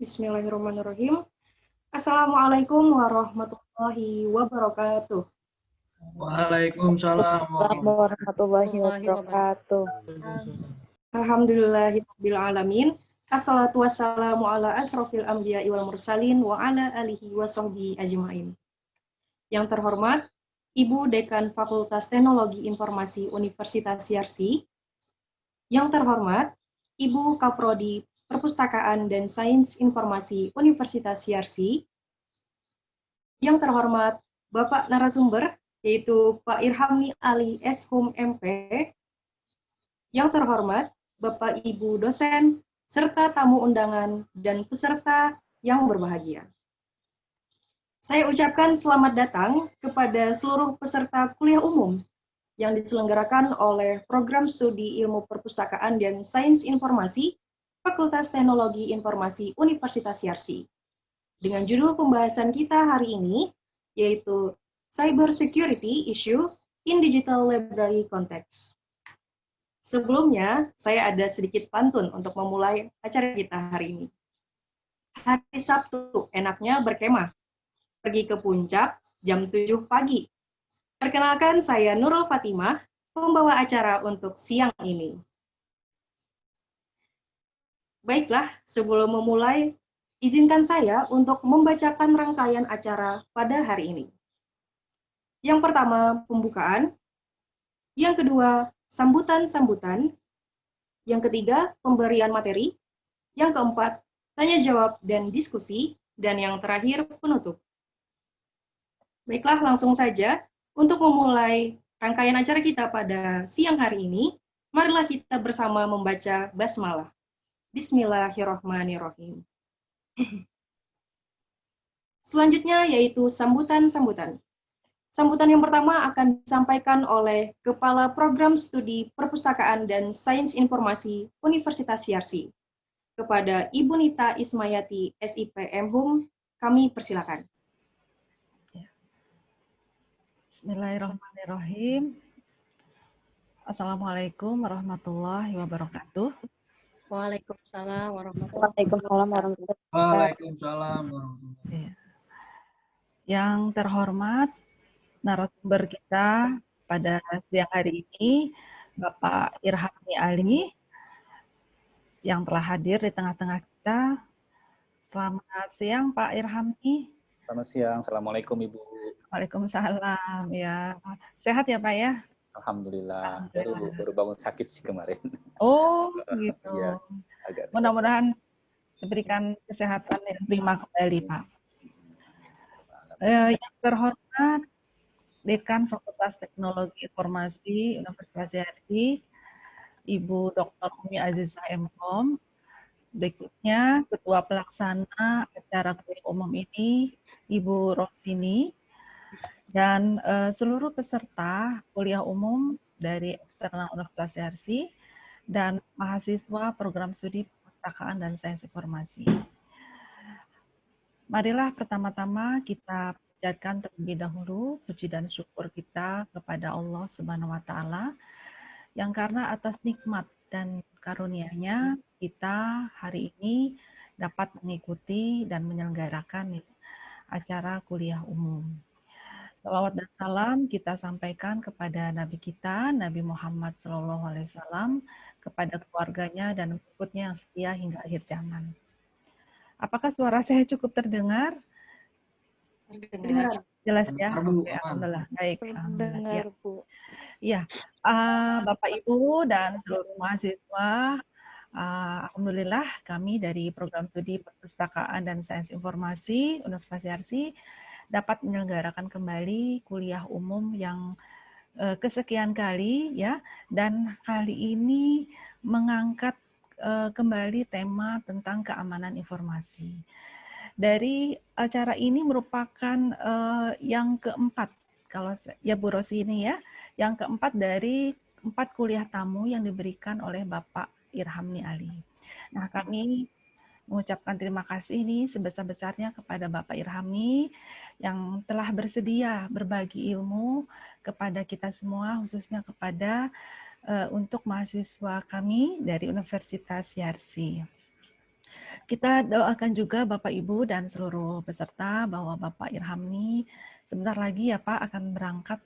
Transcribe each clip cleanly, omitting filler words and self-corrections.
Bismillahirrahmanirrahim. Assalamualaikum warahmatullahi wabarakatuh. Waalaikumsalam Assalamualaikum warahmatullahi wabarakatuh. Alhamdulillahirabbil alamin. Assalatu wassalamu ala asrofil anbiya'i wal mursalin wa ala alihi wa sahbihi ajmain. Yang terhormat Ibu Dekan Fakultas Teknologi Informasi Universitas Yarsi. Yang terhormat Ibu Kaprodi Perpustakaan dan Sains Informasi Universitas Yarsi. Yang terhormat Bapak narasumber, yaitu Pak Irhamni Ali Eshum MP. Yang terhormat Bapak Ibu dosen, serta tamu undangan dan peserta yang berbahagia. Saya ucapkan selamat datang kepada seluruh peserta kuliah umum yang diselenggarakan oleh Program Studi Ilmu Perpustakaan dan Sains Informasi Fakultas Teknologi Informasi Universitas Yarsi. Dengan judul pembahasan kita hari ini, yaitu Cyber Security Issue in Digital Library Context. Sebelumnya, saya ada sedikit pantun untuk memulai acara kita hari ini. Hari Sabtu, enaknya berkemah. Pergi ke puncak jam 7 pagi. Perkenalkan, saya Nurul Fatimah, pembawa acara untuk siang ini. Baiklah, sebelum memulai, izinkan saya untuk membacakan rangkaian acara pada hari ini. Yang pertama, pembukaan. Yang kedua, sambutan-sambutan. Yang ketiga, pemberian materi. Yang keempat, tanya jawab dan diskusi. Dan yang terakhir, penutup. Baiklah, langsung saja. Untuk memulai rangkaian acara kita pada siang hari ini, marilah kita bersama membaca basmalah. Bismillahirrahmanirrahim. Selanjutnya yaitu sambutan-sambutan. Sambutan yang pertama akan disampaikan oleh Kepala Program Studi Perpustakaan dan Sains Informasi Universitas Yarsi. Kepada Ibu Nita Ismayati, SIP MHum, kami persilakan. Bismillahirrahmanirrahim. Assalamualaikum warahmatullahi wabarakatuh. Waalaikumsalam warahmatullahi Waalaikumsalam. Waalaikumsalam. Yang terhormat narasumber kita pada siang hari ini, Bapak Irhamni Ali, yang telah hadir di tengah-tengah kita. Selamat siang, Pak Irhamni. Selamat siang. Assalamualaikum, Ibu. Waalaikumsalam. Ya, sehat ya, Pak ya? Alhamdulillah. Baru bangun sakit sih kemarin. Oh, gitu. Ya, agak mudah-mudahan diberikan kesehatan yang prima kembali, Pak. Yang terhormat Dekan Fakultas Teknologi Informasi Universitas Yarsi, Ibu Dr. Umi Azizah MHum. Berikutnya, Ketua Pelaksana acara kuliah umum ini, Ibu Rosini, dan seluruh peserta kuliah umum dari eksternal Universitas Yarsi dan mahasiswa program studi perpustakaan dan sains informasi. Marilah pertama-tama kita panjatkan terlebih dahulu puji dan syukur kita kepada Allah Subhanahu wa Ta'ala, yang karena atas nikmat dan karunia-Nya kita hari ini dapat mengikuti dan menyelenggarakan acara kuliah umum. Salawat dan salam kita sampaikan kepada Nabi kita, Nabi Muhammad SAW, kepada keluarganya dan pengikutnya yang setia hingga akhir zaman. Apakah suara saya cukup terdengar? Terdengar. Jelas ya? Bu. Oke, alhamdulillah. Baik. Dengar, Bu. Iya, Bapak Ibu dan seluruh mahasiswa, alhamdulillah kami dari Program Studi Perpustakaan dan Sains Informasi Universitas Yarsi dapat menyelenggarakan kembali kuliah umum yang kesekian kali ya, dan kali ini mengangkat kembali tema tentang keamanan informasi. Dari acara ini merupakan yang keempat, kalau ya Bu Rosi ini ya, yang keempat dari 4 kuliah tamu yang diberikan oleh Bapak Irhamni Ali. Nah, kami mengucapkan terima kasih ini sebesar-besarnya kepada Bapak Irhamni yang telah bersedia berbagi ilmu kepada kita semua, khususnya kepada untuk mahasiswa kami dari Universitas Yarsi. Kita doakan juga Bapak Ibu dan seluruh peserta bahwa Bapak Irhamni sebentar lagi ya Pak akan berangkat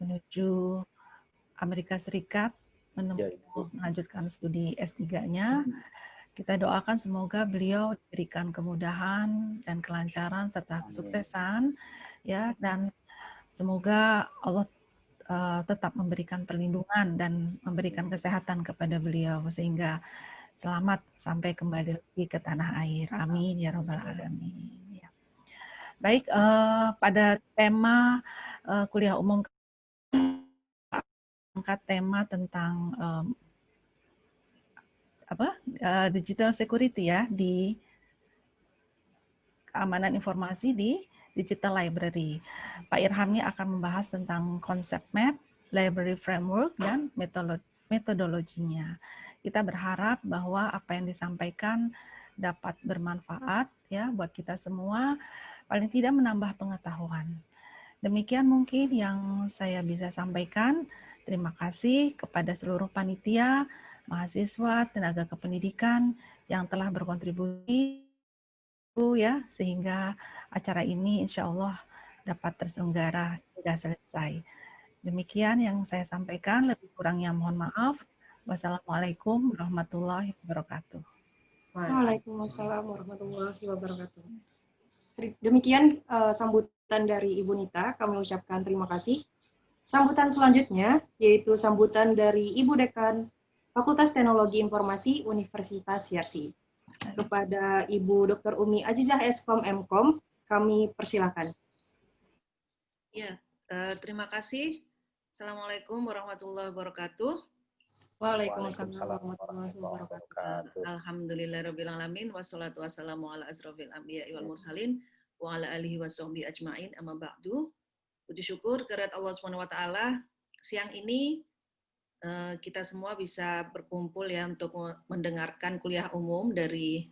menuju Amerika Serikat Ya, Ibu. melanjutkan studi S3-nya. Kita doakan semoga beliau diberikan kemudahan dan kelancaran serta kesuksesan ya, dan semoga Allah tetap memberikan perlindungan dan memberikan kesehatan kepada beliau sehingga selamat sampai kembali lagi ke tanah air. Amin ya rabbal alamin. Ya. Baik, pada tema kuliah umum angkat tema tentang digital security ya, di keamanan informasi di digital library. Pak Irhamni akan membahas tentang konsep map, library framework, dan metodologinya. Kita berharap bahwa apa yang disampaikan dapat bermanfaat ya buat kita semua, paling tidak menambah pengetahuan. Demikian mungkin yang saya bisa sampaikan. Terima kasih kepada seluruh panitia, mahasiswa, tenaga kependidikan yang telah berkontribusi ya, sehingga acara ini insya Allah dapat terselenggara hingga selesai. Demikian yang saya sampaikan, lebih kurangnya mohon maaf. Wassalamualaikum warahmatullahi wabarakatuh. Waalaikumsalam warahmatullahi wabarakatuh. Demikian sambutan dari Ibu Nita, kami ucapkan terima kasih. Sambutan selanjutnya yaitu sambutan dari Ibu Dekan Fakultas Teknologi Informasi Universitas Yarsi. Kepada Ibu Dr. Umi Azizah Eskom Mkom, kami persilakan. Ya, terima kasih. Assalamualaikum warahmatullahi wabarakatuh. Waalaikumsalam warahmatullahi wabarakatuh. Alhamdulillahirabbil alamin wassalatu wassalamu ala asrofil anbiya'i wal mursalin wa ala alihi washabbihi ajmain amma ba'du. Puji syukur kehadirat Allah Subhanahu wa taala, siang ini kita semua bisa berkumpul ya untuk mendengarkan kuliah umum dari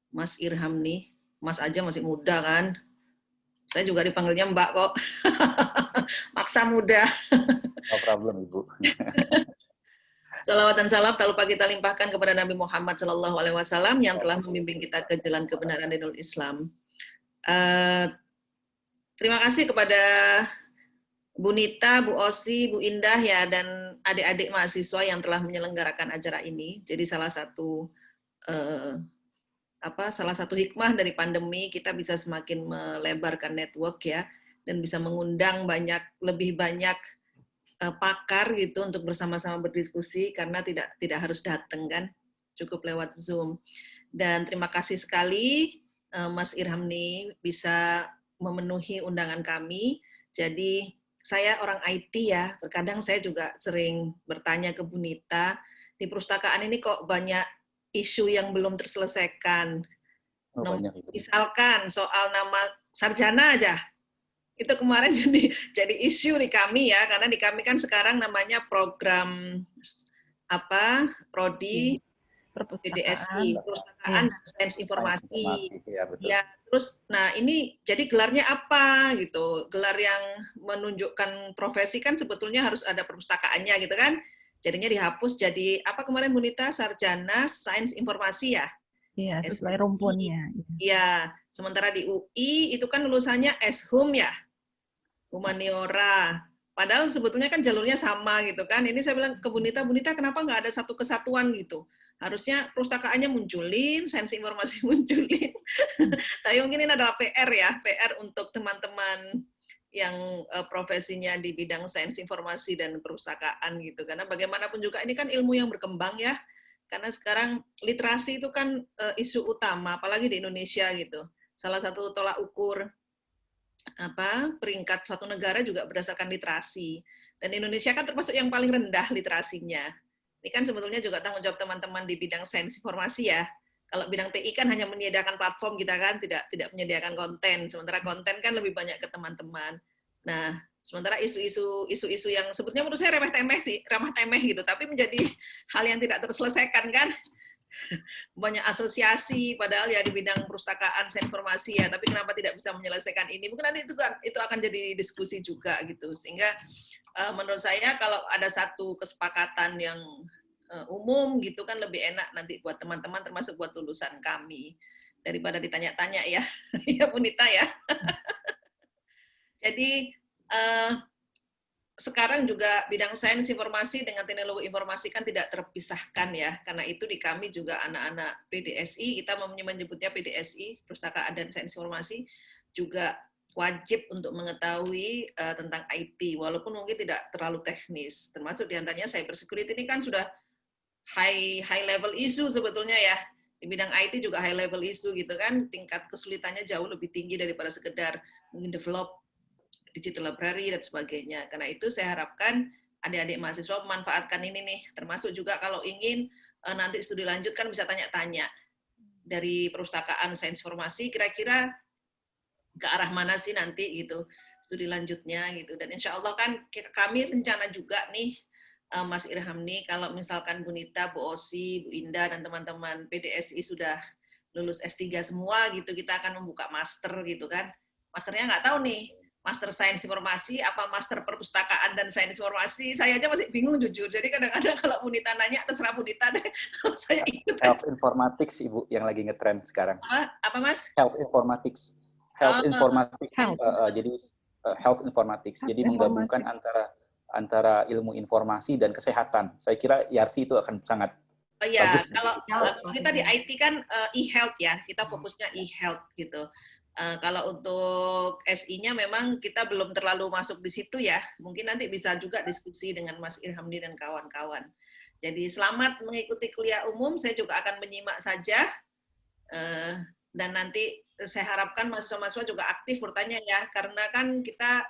Mas Irhamni. Mas aja masih muda kan? Saya juga dipanggilnya Mbak kok. Maksa muda. No problem, Ibu. Salawat dan salam tak lupa kita limpahkan kepada Nabi Muhammad SAW yang telah membimbing kita ke jalan kebenaran dinul Islam. Terima kasih kepada Bu Nita, Bu Osi, Bu Indah ya, dan adik-adik mahasiswa yang telah menyelenggarakan acara ini. Jadi salah satu hikmah dari pandemi kita bisa semakin melebarkan network ya, dan bisa mengundang lebih banyak pakar gitu untuk bersama-sama berdiskusi karena tidak harus datang kan, cukup lewat Zoom. Dan terima kasih sekali Mas Irhamni bisa memenuhi undangan kami. Jadi saya orang IT ya, terkadang saya juga sering bertanya ke Bu Nita, di perpustakaan ini kok banyak isu yang belum terselesaikan. Misalkan soal nama sarjana aja, itu kemarin jadi isu di kami ya, karena di kami kan sekarang namanya program Prodi PDSI, Perpustakaan dan Sains Informasi. Ya, terus, nah ini jadi gelarnya apa gitu? Gelar yang menunjukkan profesi kan sebetulnya harus ada perpustakaannya gitu kan? Jadinya dihapus jadi apa kemarin Bu Nita? Sarjana Sains Informasi ya? Iya, sesuai rumpunnya. Iya, sementara di UI itu kan lulusannya Eshum ya, humaniora. Padahal sebetulnya kan jalurnya sama gitu kan. Ini saya bilang ke Bu Nita kenapa nggak ada satu kesatuan gitu? Harusnya perpustakaannya munculin, sains informasi munculin. Tapi mungkin ini adalah PR ya, PR untuk teman-teman yang profesinya di bidang sains informasi dan perpustakaan gitu. Karena bagaimanapun juga ini kan ilmu yang berkembang ya. Karena sekarang literasi itu kan isu utama, apalagi di Indonesia gitu. Salah satu tolak ukur peringkat suatu negara juga berdasarkan literasi. Dan Indonesia kan termasuk yang paling rendah literasinya. Ini kan sebetulnya juga tanggung jawab teman-teman di bidang sains informasi ya. Kalau bidang TI kan hanya menyediakan platform, kita kan tidak menyediakan konten. Sementara konten kan lebih banyak ke teman-teman. Nah, sementara isu-isu yang sebetulnya menurut saya remeh temeh gitu, tapi menjadi hal yang tidak terselesaikan kan. Banyak asosiasi padahal ya di bidang perpustakaan sains informasi ya, tapi kenapa tidak bisa menyelesaikan ini? Mungkin nanti itu akan jadi diskusi juga gitu. Sehingga menurut saya kalau ada satu kesepakatan yang umum gitu kan lebih enak nanti buat teman-teman termasuk buat lulusan kami daripada ditanya-tanya ya. Ya Bu Nita ya. Jadi sekarang juga bidang sains informasi dengan teknologi informasi kan tidak terpisahkan ya, karena itu di kami juga anak-anak PDSI, kita menyebutnya PDSI, Perpustakaan dan Sains Informasi, juga wajib untuk mengetahui tentang IT, walaupun mungkin tidak terlalu teknis, termasuk diantaranya cyber security ini kan sudah high level issue sebetulnya ya, di bidang IT juga high level issue gitu kan, tingkat kesulitannya jauh lebih tinggi daripada sekedar mungkin develop digital library dan sebagainya. Karena itu saya harapkan adik-adik mahasiswa memanfaatkan ini nih, termasuk juga kalau ingin nanti studi lanjut kan bisa tanya-tanya dari perpustakaan sains informasi, kira-kira ke arah mana sih nanti gitu studi lanjutnya gitu. Dan insya Allah kan kami rencana juga nih Mas Irham nih, kalau misalkan Bu Nita, Bu Osi, Bu Indah dan teman-teman PDSI sudah lulus S3 semua gitu, kita akan membuka master gitu kan. Masternya nggak tahu nih, Master Sains Informasi, apa Master Perpustakaan dan Sains Informasi, saya aja masih bingung jujur. Jadi kadang-kadang kalau Bu Nita nanya, terserah Bu Nita deh. Saya ikut. Health Informatics, Ibu, yang lagi ngetrend sekarang. Apa Mas? Health Informatics. Health Informatics. Jadi Health Informatics. Jadi menggabungkan antara ilmu informasi dan kesehatan. Saya kira YARSI itu akan sangat bagus. Kalau kita di IT kan e-health ya, kita fokusnya e-health gitu. Kalau untuk SI-nya memang kita belum terlalu masuk di situ ya. Mungkin nanti bisa juga diskusi dengan Mas Irhamdi dan kawan-kawan. Jadi selamat mengikuti kuliah umum. Saya juga akan menyimak saja. Dan nanti saya harapkan mahasiswa-mahasiswa juga aktif bertanya ya. Karena kan kita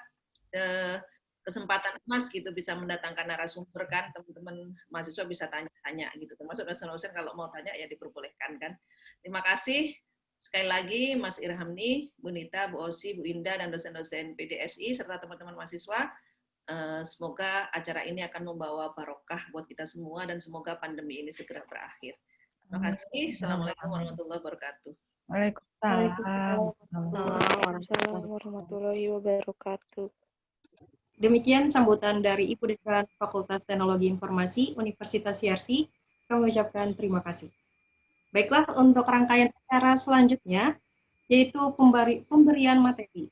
kesempatan emas gitu bisa mendatangkan narasumber kan. Teman-teman mahasiswa bisa tanya-tanya gitu. Termasuk dosen-dosen kalau mau tanya ya diperbolehkan kan. Terima kasih. Sekali lagi, Mas Irhamni, Bu Nita, Bu Osi, Bu Indah, dan dosen-dosen PDSI, serta teman-teman mahasiswa, semoga acara ini akan membawa barokah buat kita semua, dan semoga pandemi ini segera berakhir. Terima kasih. Assalamualaikum warahmatullahi wabarakatuh. Waalaikumsalam warahmatullahi wabarakatuh. Demikian sambutan dari Ibu Dekan Fakultas Teknologi Informasi Universitas YARSI. Kami ucapkan terima kasih. Baiklah, untuk rangkaian acara selanjutnya, yaitu pemberian materi,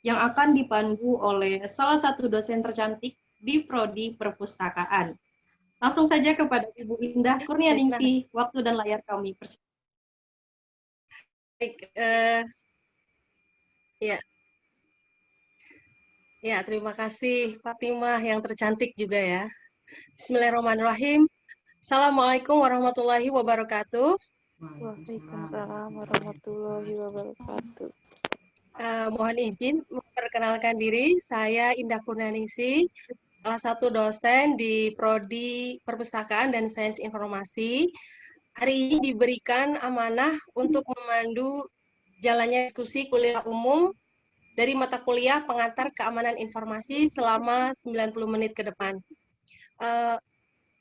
yang akan dipandu oleh salah satu dosen tercantik di Prodi Perpustakaan. Langsung saja kepada Ibu Indah Kurnianingsih, waktu dan layar kami persilakan. Baik, ya, terima kasih Fatimah yang tercantik juga ya. Bismillahirrahmanirrahim. Assalamualaikum warahmatullahi wabarakatuh. Waalaikumsalam warahmatullahi wabarakatuh. Mohon izin memperkenalkan diri, saya Indah Kurnianingsih, salah satu dosen di Prodi Perpustakaan dan Sains Informasi. Hari ini diberikan amanah untuk memandu jalannya diskusi kuliah umum dari mata kuliah pengantar keamanan informasi selama 90 menit ke depan.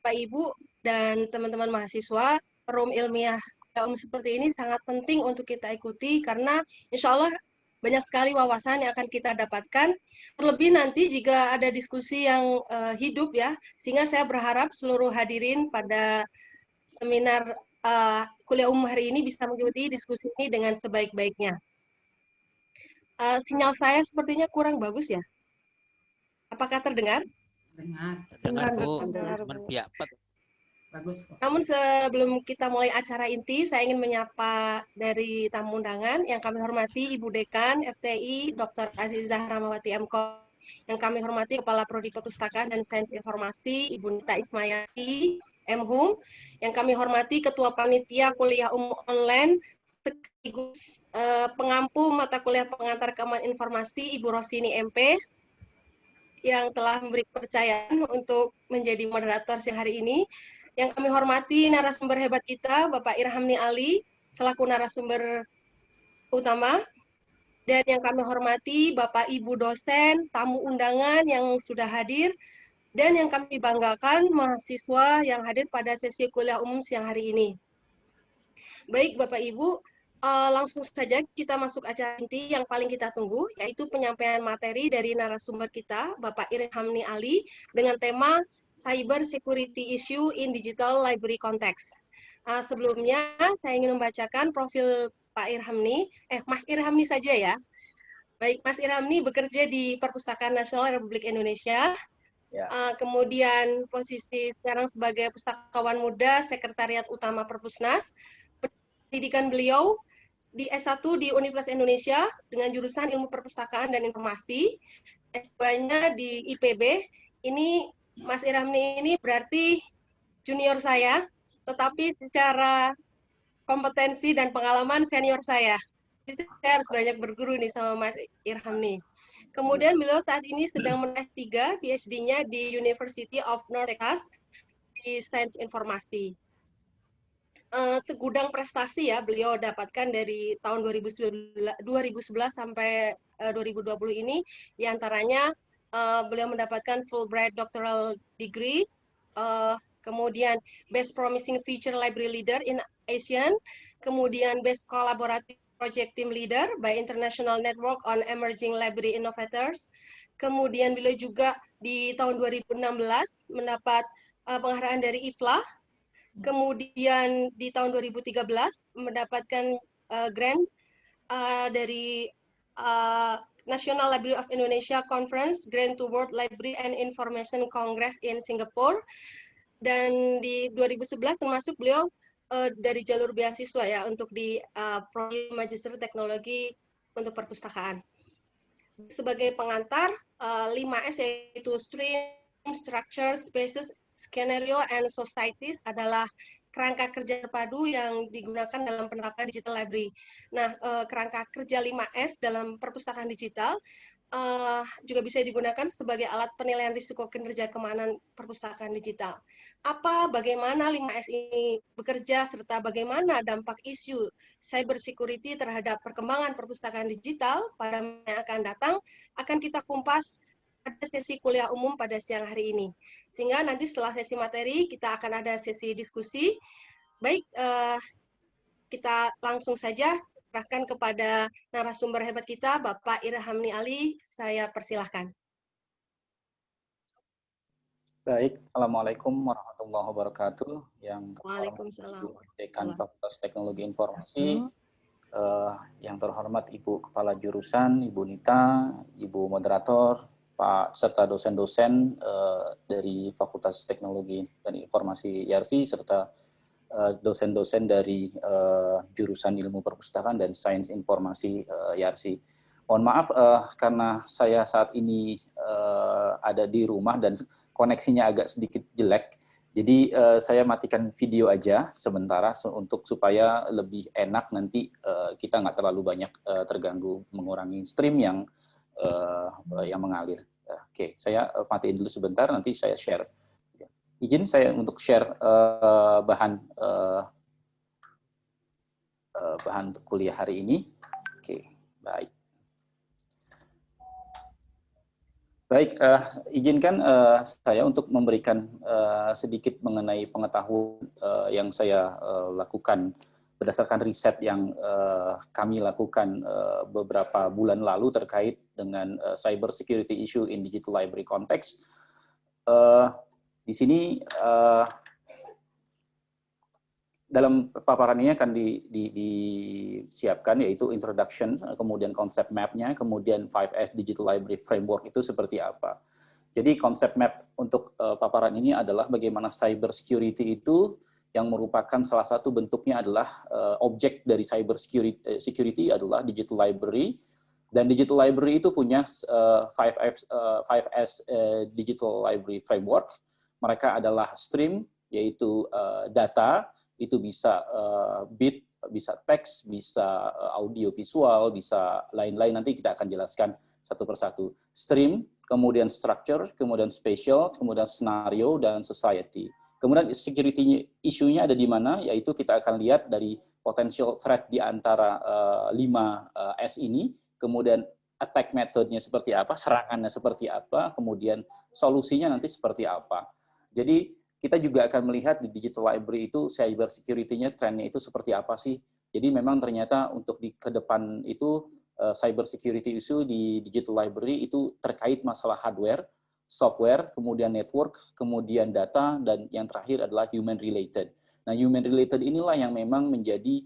Pak Ibu dan teman-teman mahasiswa, forum ilmiah seperti ini sangat penting untuk kita ikuti karena insya Allah banyak sekali wawasan yang akan kita dapatkan. Terlebih nanti jika ada diskusi yang hidup ya, sehingga saya berharap seluruh hadirin pada seminar kuliah umum hari ini bisa mengikuti diskusi ini dengan sebaik-baiknya. Sinyal saya sepertinya kurang bagus ya. Apakah terdengar? Dengar Bu, menpiapet. Bagus. Namun sebelum kita mulai acara inti, saya ingin menyapa dari tamu undangan yang kami hormati Ibu Dekan FTI Dr. Azizah Rahmawati MKOM, yang kami hormati Kepala Prodi Perpustakaan dan Sains Informasi Ibu Nita Ismayati MHUM, yang kami hormati Ketua Panitia Kuliah Umum Online sekaligus pengampu mata kuliah pengantar keamanan informasi Ibu Rosini MP, yang telah memberi kepercayaan untuk menjadi moderator siang hari ini. Yang kami hormati narasumber hebat kita, Bapak Irhamni Ali, selaku narasumber utama. Dan yang kami hormati Bapak Ibu dosen, tamu undangan yang sudah hadir. Dan yang kami banggakan, mahasiswa yang hadir pada sesi kuliah umum siang hari ini. Baik Bapak Ibu, Langsung saja kita masuk acara inti yang paling kita tunggu, yaitu penyampaian materi dari narasumber kita, Bapak Irhamni Ali, dengan tema Cyber Security Issue in Digital Library Context. Sebelumnya, saya ingin membacakan profil Pak Irhamni, Mas Irhamni saja ya. Baik, Mas Irhamni bekerja di Perpustakaan Nasional Republik Indonesia, kemudian posisi sekarang sebagai pustakawan muda, Sekretariat Utama Perpusnas. Pendidikan beliau di S1 di Universitas Indonesia dengan jurusan Ilmu Perpustakaan dan Informasi, S2-nya di IPB. Ini Mas Irhamni ini berarti junior saya, tetapi secara kompetensi dan pengalaman senior saya. Jadi saya harus banyak berguru nih sama Mas Irhamni. Kemudian beliau saat ini sedang men-S3 PhD-nya di University of North Texas di Sains Informasi. Segudang prestasi ya beliau dapatkan dari tahun 2011 sampai 2020 ini, diantaranya beliau mendapatkan Fulbright Doctoral Degree, kemudian Best Promising Future Library Leader in ASEAN, kemudian Best Collaborative Project Team Leader by International Network on Emerging Library Innovators, kemudian beliau juga di tahun 2016 mendapat penghargaan dari IFLA. Kemudian di tahun 2013 mendapatkan grant dari National Library of Indonesia Conference Grant to World Library and Information Congress in Singapore. Dan di 2011 termasuk beliau dari jalur beasiswa ya untuk di Prodi Magister Teknologi untuk Perpustakaan. Sebagai pengantar 5S yaitu Stream, Structure, Spaces, Skenario and Societies adalah kerangka kerja terpadu yang digunakan dalam penerapan digital library. Nah, kerangka kerja 5S dalam perpustakaan digital juga bisa digunakan sebagai alat penilaian risiko kinerja keamanan perpustakaan digital. Bagaimana 5S ini bekerja, serta bagaimana dampak isu cyber security terhadap perkembangan perpustakaan digital pada yang akan datang, akan kita kumpas pada sesi kuliah umum pada siang hari ini. Sehingga nanti setelah sesi materi, kita akan ada sesi diskusi. Baik, kita langsung saja serahkan kepada narasumber hebat kita, Bapak Irhamni Ali. Saya persilahkan. Baik, Assalamualaikum warahmatullahi wabarakatuh. Yang Waalaikumsalam. Dekan Fakultas Teknologi Informasi, yang terhormat Ibu Kepala Jurusan, Ibu Nita, Ibu Moderator, Pak serta dosen-dosen dari Fakultas Teknologi dan Informasi YARSI, serta dosen-dosen dari jurusan Ilmu Perpustakaan dan Sains Informasi YARSI. Mohon maaf karena saya saat ini ada di rumah dan koneksinya agak sedikit jelek. Jadi saya matikan video aja sementara untuk supaya lebih enak nanti kita nggak terlalu banyak terganggu, mengurangi stream yang mengalir. Oke, saya matiin dulu sebentar, nanti saya share. Izin saya untuk share bahan kuliah hari ini. Oke, baik. Baik, izinkan saya untuk memberikan sedikit mengenai pengetahuan yang saya lakukan berdasarkan riset yang kami lakukan beberapa bulan lalu terkait dengan cyber security issue in digital library context. Di sini dalam paparan ini akan disiapkan yaitu introduction, kemudian konsep map-nya, kemudian 5S Digital Library Framework itu seperti apa. Jadi konsep map untuk paparan ini adalah bagaimana cyber security itu yang merupakan salah satu bentuknya adalah objek dari cyber security adalah digital library, dan digital library itu punya 5S Digital Library Framework. Mereka adalah stream, yaitu data, itu bisa bit, bisa teks, bisa audio visual, bisa lain-lain, nanti kita akan jelaskan satu persatu. Stream, kemudian structure, kemudian spatial, kemudian scenario, dan society. Kemudian security issue-nya ada di mana, yaitu kita akan lihat dari potential threat di antara 5S ini, kemudian attack method-nya seperti apa, serangannya seperti apa, kemudian solusinya nanti seperti apa. Jadi kita juga akan melihat di digital library itu cyber security-nya, trend-nya itu seperti apa sih, Jadi memang ternyata untuk ke depan itu cyber security issue di digital library itu terkait masalah hardware, software, kemudian network, kemudian data, dan yang terakhir adalah human related. Nah, human related inilah yang memang menjadi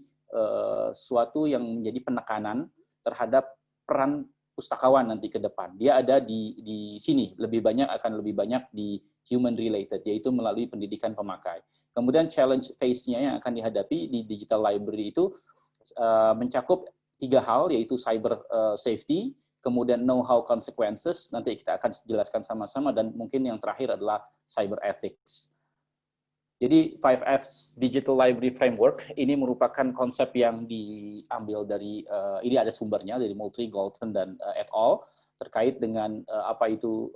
suatu yang menjadi penekanan terhadap peran pustakawan nanti ke depan. Dia ada di sini, akan lebih banyak di human related, yaitu melalui pendidikan pemakai. Kemudian challenge phase-nya yang akan dihadapi di digital library itu mencakup 3 hal, yaitu cyber safety, kemudian know-how consequences, nanti kita akan jelaskan sama-sama, dan mungkin yang terakhir adalah cyber ethics. Jadi 5F's Digital Library Framework ini merupakan konsep yang diambil dari, ini ada sumbernya dari Moultrie, Galton, dan et al. Terkait dengan apa itu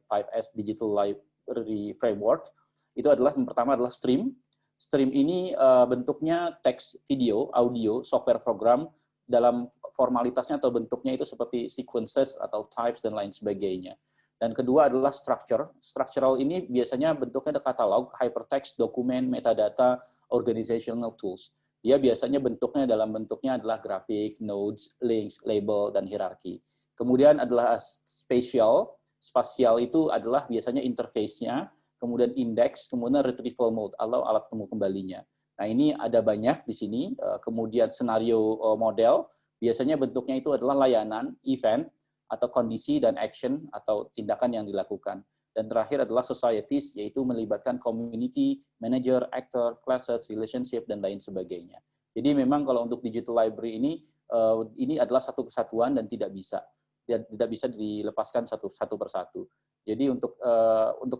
5S Digital Library Framework. Itu adalah, yang pertama adalah stream. Stream ini bentuknya teks, video, audio, software program, dalam formalitasnya atau bentuknya itu seperti sequences atau types dan lain sebagainya. Dan kedua adalah structure. Structural ini biasanya bentuknya ada katalog, hypertext, dokumen, metadata, organizational tools. Dia biasanya dalam bentuknya adalah grafik, nodes, links, label, dan hierarki. Kemudian adalah spatial. Spasial itu adalah biasanya interface-nya, kemudian index, kemudian retrieval mode atau alat temu kembalinya. Nah, ini ada banyak di sini. Kemudian scenario model, biasanya bentuknya itu adalah layanan, event, atau kondisi dan action atau tindakan yang dilakukan. Dan terakhir adalah societies, yaitu melibatkan community, manager, actor, classes, relationship, dan lain sebagainya. Jadi memang kalau untuk digital library ini adalah satu kesatuan dan tidak bisa dilepaskan satu persatu. Jadi untuk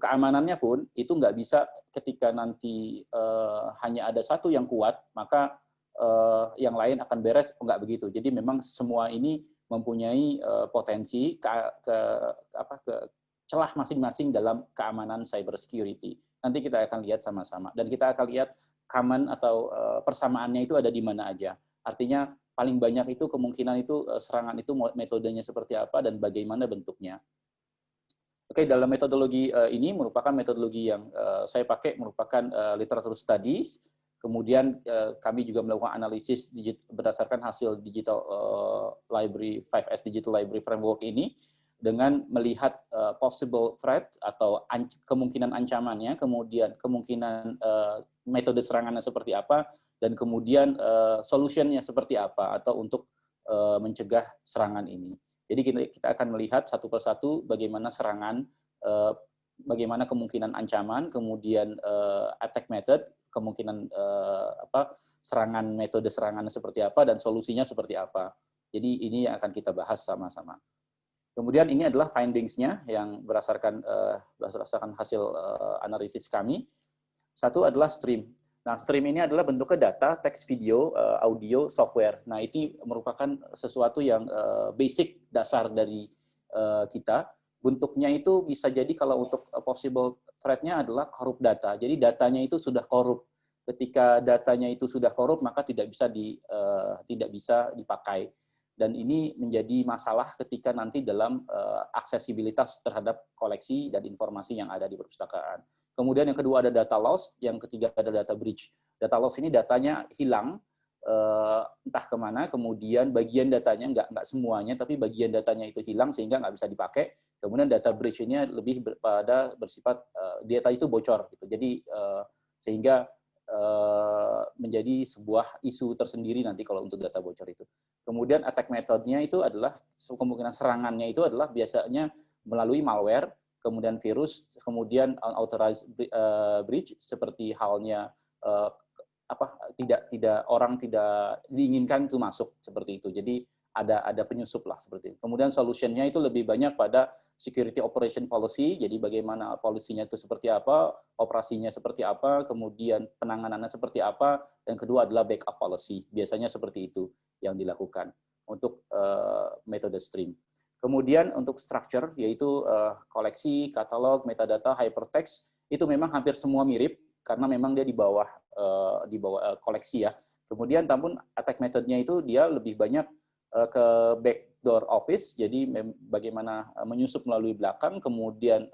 keamanannya pun itu nggak bisa ketika nanti hanya ada satu yang kuat, maka yang lain akan beres, nggak begitu. Jadi memang semua ini mempunyai potensi ke celah masing-masing dalam keamanan cyber security. Nanti kita akan lihat sama-sama, dan kita akan lihat common atau persamaannya itu ada di mana aja. Artinya paling banyak itu kemungkinan itu serangan itu metodenya seperti apa dan bagaimana bentuknya. Oke, dalam metodologi ini merupakan metodologi yang saya pakai merupakan literatur studies. Kemudian kami juga melakukan analisis berdasarkan hasil digital library 5S Digital Library Framework ini dengan melihat possible threat atau kemungkinan ancamannya, kemudian kemungkinan metode serangannya seperti apa, dan kemudian solutionnya seperti apa atau untuk mencegah serangan ini. Jadi kita akan melihat satu persatu bagaimana serangan, bagaimana kemungkinan ancaman, kemudian attack method, kemungkinan metode serangannya seperti apa, dan solusinya seperti apa. Jadi ini yang akan kita bahas sama-sama. Kemudian ini adalah findings-nya yang berdasarkan hasil analisis kami. Satu adalah stream. Nah, stream ini adalah bentuknya data, teks, video, audio, software. Nah, ini merupakan sesuatu yang basic dasar dari kita. Bentuknya itu bisa jadi kalau untuk possible threat-nya adalah korup data. Jadi datanya itu sudah korup. Ketika datanya itu sudah korup, maka tidak bisa dipakai. Dan ini menjadi masalah ketika nanti dalam aksesibilitas terhadap koleksi dan informasi yang ada di perpustakaan. Kemudian yang kedua ada data loss, yang ketiga ada data breach. Data loss ini datanya hilang, entah kemana, kemudian bagian datanya, nggak semuanya, tapi bagian datanya itu hilang sehingga nggak bisa dipakai. Kemudian data breach ini lebih bersifat data itu bocor, gitu. Jadi sehingga menjadi sebuah isu tersendiri nanti kalau untuk data bocor itu. Kemudian attack methodnya itu adalah kemungkinan serangannya itu adalah biasanya melalui malware, kemudian virus, kemudian unauthorized breach seperti halnya orang tidak diinginkan itu masuk seperti itu. Jadi ada penyusup lah seperti itu. Kemudian solutionnya itu lebih banyak pada security operation policy, jadi bagaimana polisinya itu seperti apa, operasinya seperti apa, kemudian penanganannya seperti apa, dan kedua adalah backup policy. Biasanya seperti itu yang dilakukan untuk metode stream. Kemudian untuk structure, yaitu koleksi, katalog, metadata, hypertext, itu memang hampir semua mirip, karena memang dia di bawah koleksi ya. Kemudian namun attack methodnya itu dia lebih banyak ke backdoor office, jadi bagaimana menyusup melalui belakang, kemudian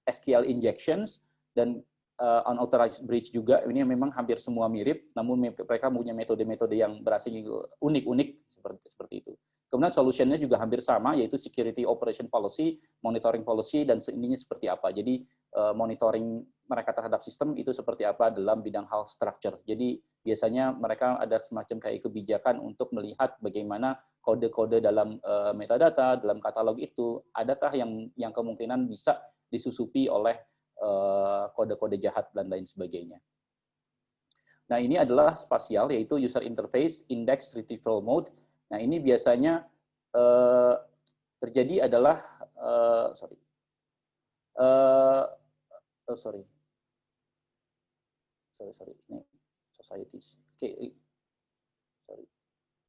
SQL injections, dan unauthorized breach juga, ini memang hampir semua mirip, namun mereka punya metode-metode yang berasal unik-unik seperti itu. Kemudian solutionnya juga hampir sama, yaitu security operation policy, monitoring policy, dan ininya seperti apa. Jadi monitoring mereka terhadap sistem itu seperti apa dalam bidang health structure. Jadi biasanya mereka ada semacam kayak kebijakan untuk melihat bagaimana kode-kode dalam metadata, dalam katalog itu, adakah yang kemungkinan bisa disusupi oleh kode-kode jahat dan lain sebagainya. Nah, ini adalah spasial, yaitu user interface index retrieval mode. Nah, ini biasanya terjadi adalah ini societies.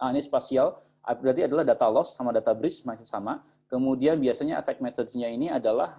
Ini spasial, berarti adalah data loss sama data breach masih sama. Kemudian biasanya attack methods-nya ini adalah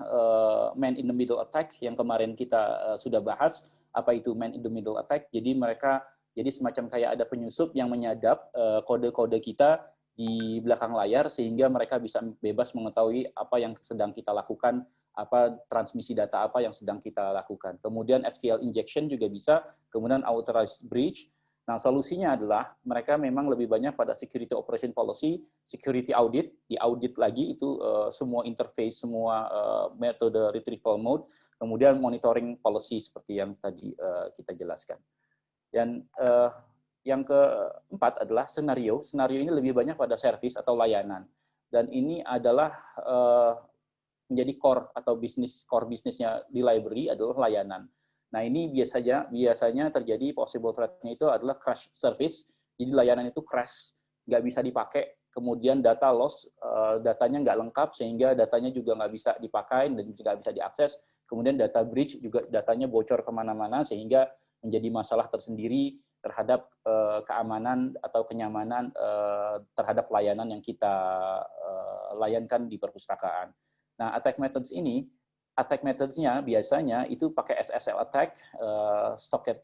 man in the middle attack yang kemarin kita sudah bahas. Apa itu man in the middle attack? Jadi mereka jadi semacam kayak ada penyusup yang menyadap kode-kode kita di belakang layar sehingga mereka bisa bebas mengetahui apa yang sedang kita lakukan, apa transmisi data apa yang sedang kita lakukan. Kemudian SQL injection juga bisa, kemudian authorized breach. Nah, solusinya adalah mereka memang lebih banyak pada security operation policy, security audit, diaudit lagi itu semua interface, semua metode retrieval mode, kemudian monitoring policy seperti yang tadi kita jelaskan. Dan yang keempat adalah senario. Senario ini lebih banyak pada service atau layanan. Dan ini adalah menjadi core atau core bisnisnya di library adalah layanan. Nah, ini biasanya terjadi possible threat-nya itu adalah crash service. Jadi layanan itu crash, nggak bisa dipakai. Kemudian data loss, datanya nggak lengkap sehingga datanya juga nggak bisa dipakai dan juga bisa diakses. Kemudian data breach juga datanya bocor kemana-mana sehingga menjadi masalah tersendiri terhadap keamanan atau kenyamanan terhadap layanan yang kita layankan di perpustakaan. Nah, attack methods-nya biasanya itu pakai SSL attack, socket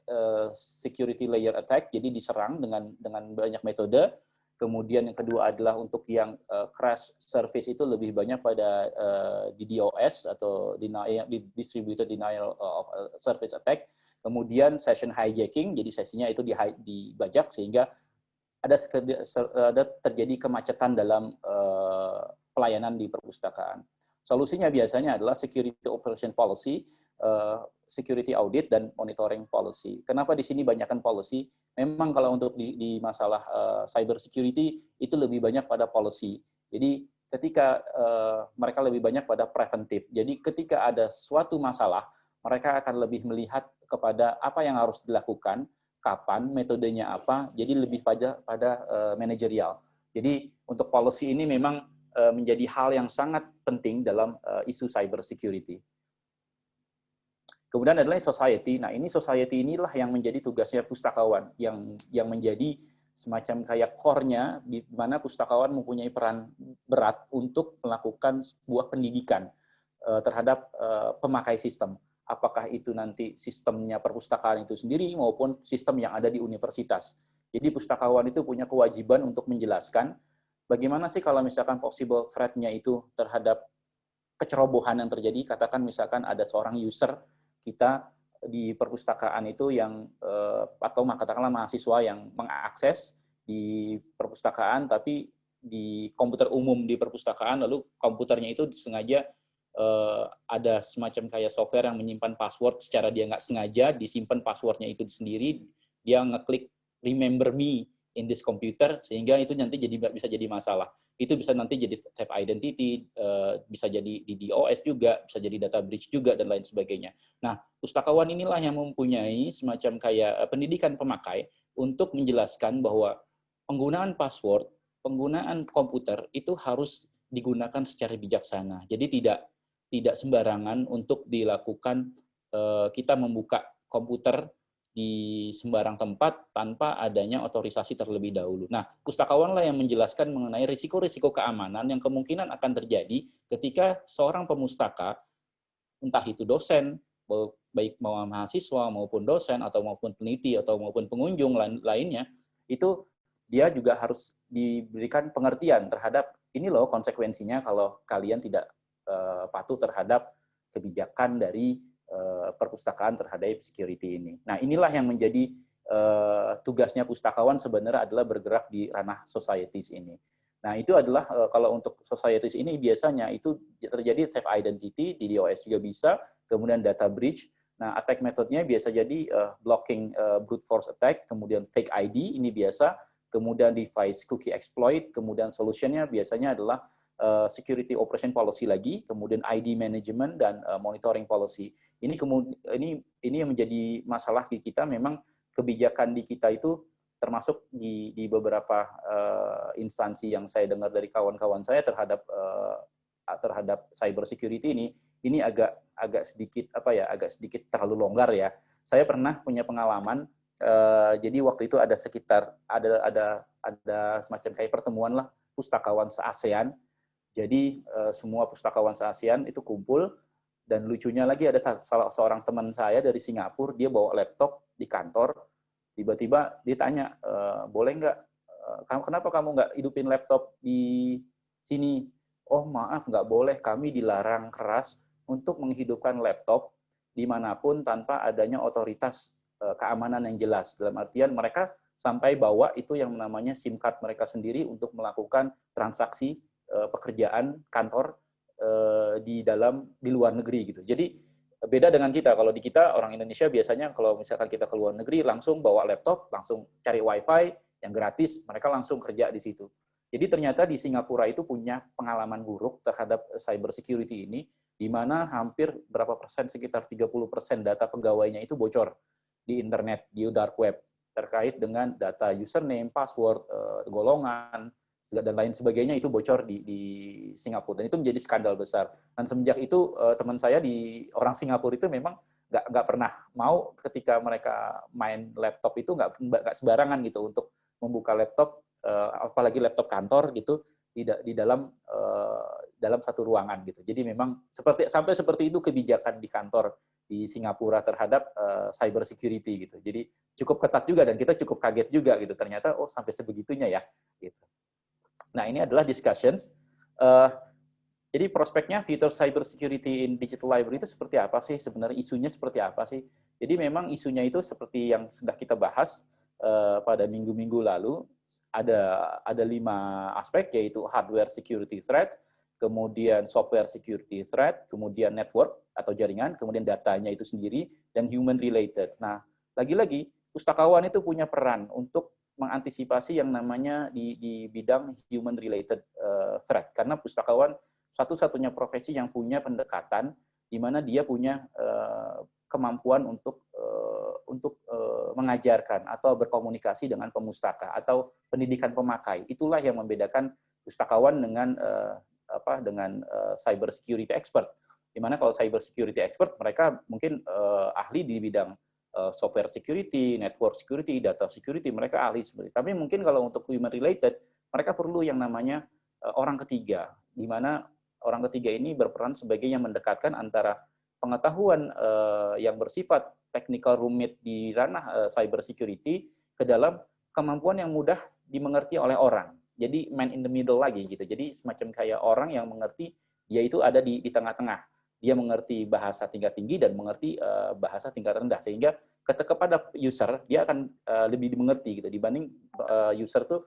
security layer attack, jadi diserang dengan banyak metode. Kemudian yang kedua adalah untuk yang crash service itu lebih banyak pada DDoS atau distributed denial of service attack. Kemudian session hijacking, jadi sesinya itu dibajak sehingga ada terjadi kemacetan dalam pelayanan di perpustakaan. Solusinya biasanya adalah security operation policy, security audit, dan monitoring policy. Kenapa di sini banyakkan policy? Memang kalau untuk di masalah cyber security itu lebih banyak pada policy. Jadi ketika mereka lebih banyak pada preventif. Jadi ketika ada suatu masalah, mereka akan lebih melihat kepada apa yang harus dilakukan, kapan, metodenya apa. Jadi lebih pada manajerial. Jadi untuk policy ini memang menjadi hal yang sangat penting dalam isu cyber security. Kemudian adalah society. Nah, ini society inilah yang menjadi tugasnya pustakawan, yang menjadi semacam kayak core-nya, di mana pustakawan mempunyai peran berat untuk melakukan sebuah pendidikan terhadap pemakai sistem. Apakah itu nanti sistemnya perpustakaan itu sendiri maupun sistem yang ada di universitas. Jadi pustakawan itu punya kewajiban untuk menjelaskan bagaimana sih kalau misalkan possible threat-nya itu terhadap kecerobohan yang terjadi, katakan misalkan ada seorang user kita di perpustakaan itu yang, atau katakanlah mahasiswa yang mengakses di perpustakaan, tapi di komputer umum di perpustakaan, lalu komputernya itu sengaja ada semacam kayak software yang menyimpan password secara dia nggak sengaja, disimpan passwordnya itu sendiri, dia ngeklik remember me in this computer, sehingga itu nanti bisa jadi masalah. Itu bisa nanti jadi theft identity, bisa jadi DDoS juga, bisa jadi data breach juga, dan lain sebagainya. Nah, pustakawan inilah yang mempunyai semacam kayak pendidikan pemakai untuk menjelaskan bahwa penggunaan password, penggunaan komputer itu harus digunakan secara bijaksana. Jadi tidak sembarangan untuk dilakukan, kita membuka komputer di sembarang tempat tanpa adanya otorisasi terlebih dahulu. Nah, pustakawanlah yang menjelaskan mengenai risiko-risiko keamanan yang kemungkinan akan terjadi ketika seorang pemustaka, entah itu dosen, baik mau mahasiswa maupun dosen, atau maupun peneliti, atau maupun pengunjung lainnya, itu dia juga harus diberikan pengertian terhadap ini loh konsekuensinya kalau kalian tidak patuh terhadap kebijakan dari perpustakaan terhadap security ini. Nah, inilah yang menjadi tugasnya pustakawan sebenarnya adalah bergerak di ranah societies ini. Nah, itu adalah kalau untuk societies ini biasanya itu terjadi theft identity, di DOS juga bisa, kemudian data breach. Nah, attack methodnya biasa jadi blocking brute force attack, kemudian fake ID, ini biasa, kemudian device cookie exploit, kemudian solutionnya biasanya adalah security operation policy lagi, kemudian ID management dan monitoring policy. Ini yang menjadi masalah di kita. Memang kebijakan di kita itu termasuk di beberapa instansi yang saya dengar dari kawan-kawan saya terhadap cyber security ini agak sedikit agak sedikit terlalu longgar ya. Saya pernah punya pengalaman, jadi waktu itu ada semacam kayak pertemuan lah pustakawan se-ASEAN. Jadi semua pustakawan se-ASEAN itu kumpul, dan lucunya lagi ada salah seorang teman saya dari Singapura, dia bawa laptop di kantor, tiba-tiba dia tanya, boleh nggak, kenapa kamu nggak hidupin laptop di sini? Oh maaf, nggak boleh, kami dilarang keras untuk menghidupkan laptop dimanapun tanpa adanya otoritas keamanan yang jelas. Dalam artian mereka sampai bawa itu yang namanya SIM card mereka sendiri untuk melakukan transaksi pekerjaan kantor di luar negeri gitu. Jadi beda dengan kita. Kalau di kita orang Indonesia biasanya kalau misalkan kita ke luar negeri langsung bawa laptop, langsung cari wifi yang gratis, mereka langsung kerja di situ. Jadi ternyata di Singapura itu punya pengalaman buruk terhadap cyber security ini, di mana hampir berapa persen, sekitar 30% data pegawainya itu bocor di internet, di dark web, terkait dengan data username, password, golongan, dan lain sebagainya itu bocor di Singapura. Dan itu menjadi skandal besar. Dan semenjak itu teman saya orang Singapura itu memang nggak pernah mau ketika mereka main laptop itu nggak sembarangan gitu untuk membuka laptop, apalagi laptop kantor gitu di dalam satu ruangan gitu. Jadi memang sampai seperti itu kebijakan di kantor di Singapura terhadap cyber security gitu. Jadi cukup ketat juga dan kita cukup kaget juga gitu. Ternyata sampai sebegitunya ya gitu. Nah, ini adalah discussions. Jadi prospeknya future cyber security in digital library itu seperti apa sih? Sebenarnya isunya seperti apa sih? Jadi memang isunya itu seperti yang sudah kita bahas pada minggu-minggu lalu. Ada 5 aspek, yaitu hardware security threat, kemudian software security threat, kemudian network atau jaringan, kemudian datanya itu sendiri, dan human related. Nah, lagi-lagi pustakawan itu punya peran untuk mengantisipasi yang namanya di bidang human related threat, karena pustakawan satu-satunya profesi yang punya pendekatan di mana dia punya kemampuan untuk mengajarkan atau berkomunikasi dengan pemustaka atau pendidikan pemakai. Itulah yang membedakan pustakawan dengan cyber security expert. Di mana kalau cyber security expert mereka mungkin ahli di bidang software security, network security, data security, mereka ahli seperti. Tapi mungkin kalau untuk human related mereka perlu yang namanya orang ketiga, di mana orang ketiga ini berperan sebagai yang mendekatkan antara pengetahuan yang bersifat technical rumit di ranah cyber security ke dalam kemampuan yang mudah dimengerti oleh orang. Jadi man in the middle lagi gitu. Jadi semacam kayak orang yang mengerti, dia itu ada di tengah-tengah. Dia mengerti bahasa tingkat tinggi dan mengerti bahasa tingkat rendah, sehingga kepada user dia akan lebih dimengerti gitu dibanding user tuh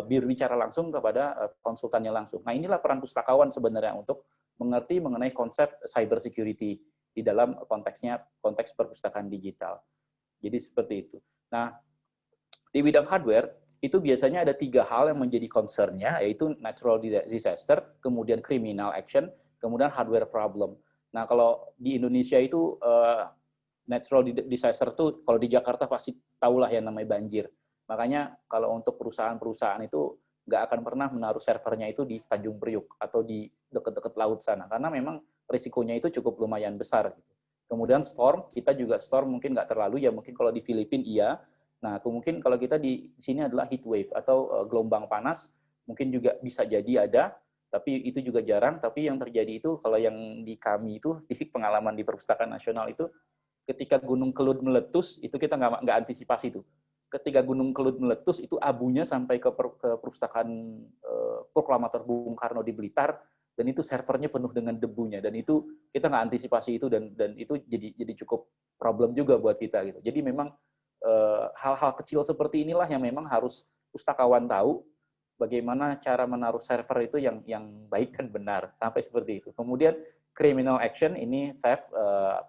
berbicara langsung kepada konsultannya langsung. Nah, inilah peran pustakawan sebenarnya untuk mengerti mengenai konsep cyber security di dalam konteks perpustakaan digital. Jadi seperti itu. Nah, di bidang hardware itu biasanya ada 3 hal yang menjadi concern-nya, yaitu natural disaster, kemudian criminal action, kemudian hardware problem. Nah, kalau di Indonesia itu natural disaster itu kalau di Jakarta pasti tahulah yang namanya banjir. Makanya kalau untuk perusahaan-perusahaan itu nggak akan pernah menaruh servernya itu di Tanjung Priuk atau di dekat-dekat laut sana, karena memang risikonya itu cukup lumayan besar. Kemudian storm, kita juga storm mungkin nggak terlalu, ya mungkin kalau di Filipina iya. Nah, mungkin kalau kita di sini adalah heat wave atau gelombang panas, mungkin juga bisa jadi ada, tapi itu juga jarang. Tapi yang terjadi itu, kalau yang di kami itu, di pengalaman di Perpustakaan Nasional itu, ketika Gunung Kelud meletus, itu kita nggak antisipasi itu. Ketika Gunung Kelud meletus, itu abunya sampai ke Perpustakaan Proklamator Bung Karno di Blitar, dan itu servernya penuh dengan debunya, dan itu kita nggak antisipasi itu, dan itu jadi cukup problem juga buat kita gitu. Jadi memang hal-hal kecil seperti inilah yang memang harus pustakawan tahu bagaimana cara menaruh server itu yang baik dan benar, sampai seperti itu. Kemudian criminal action, ini theft,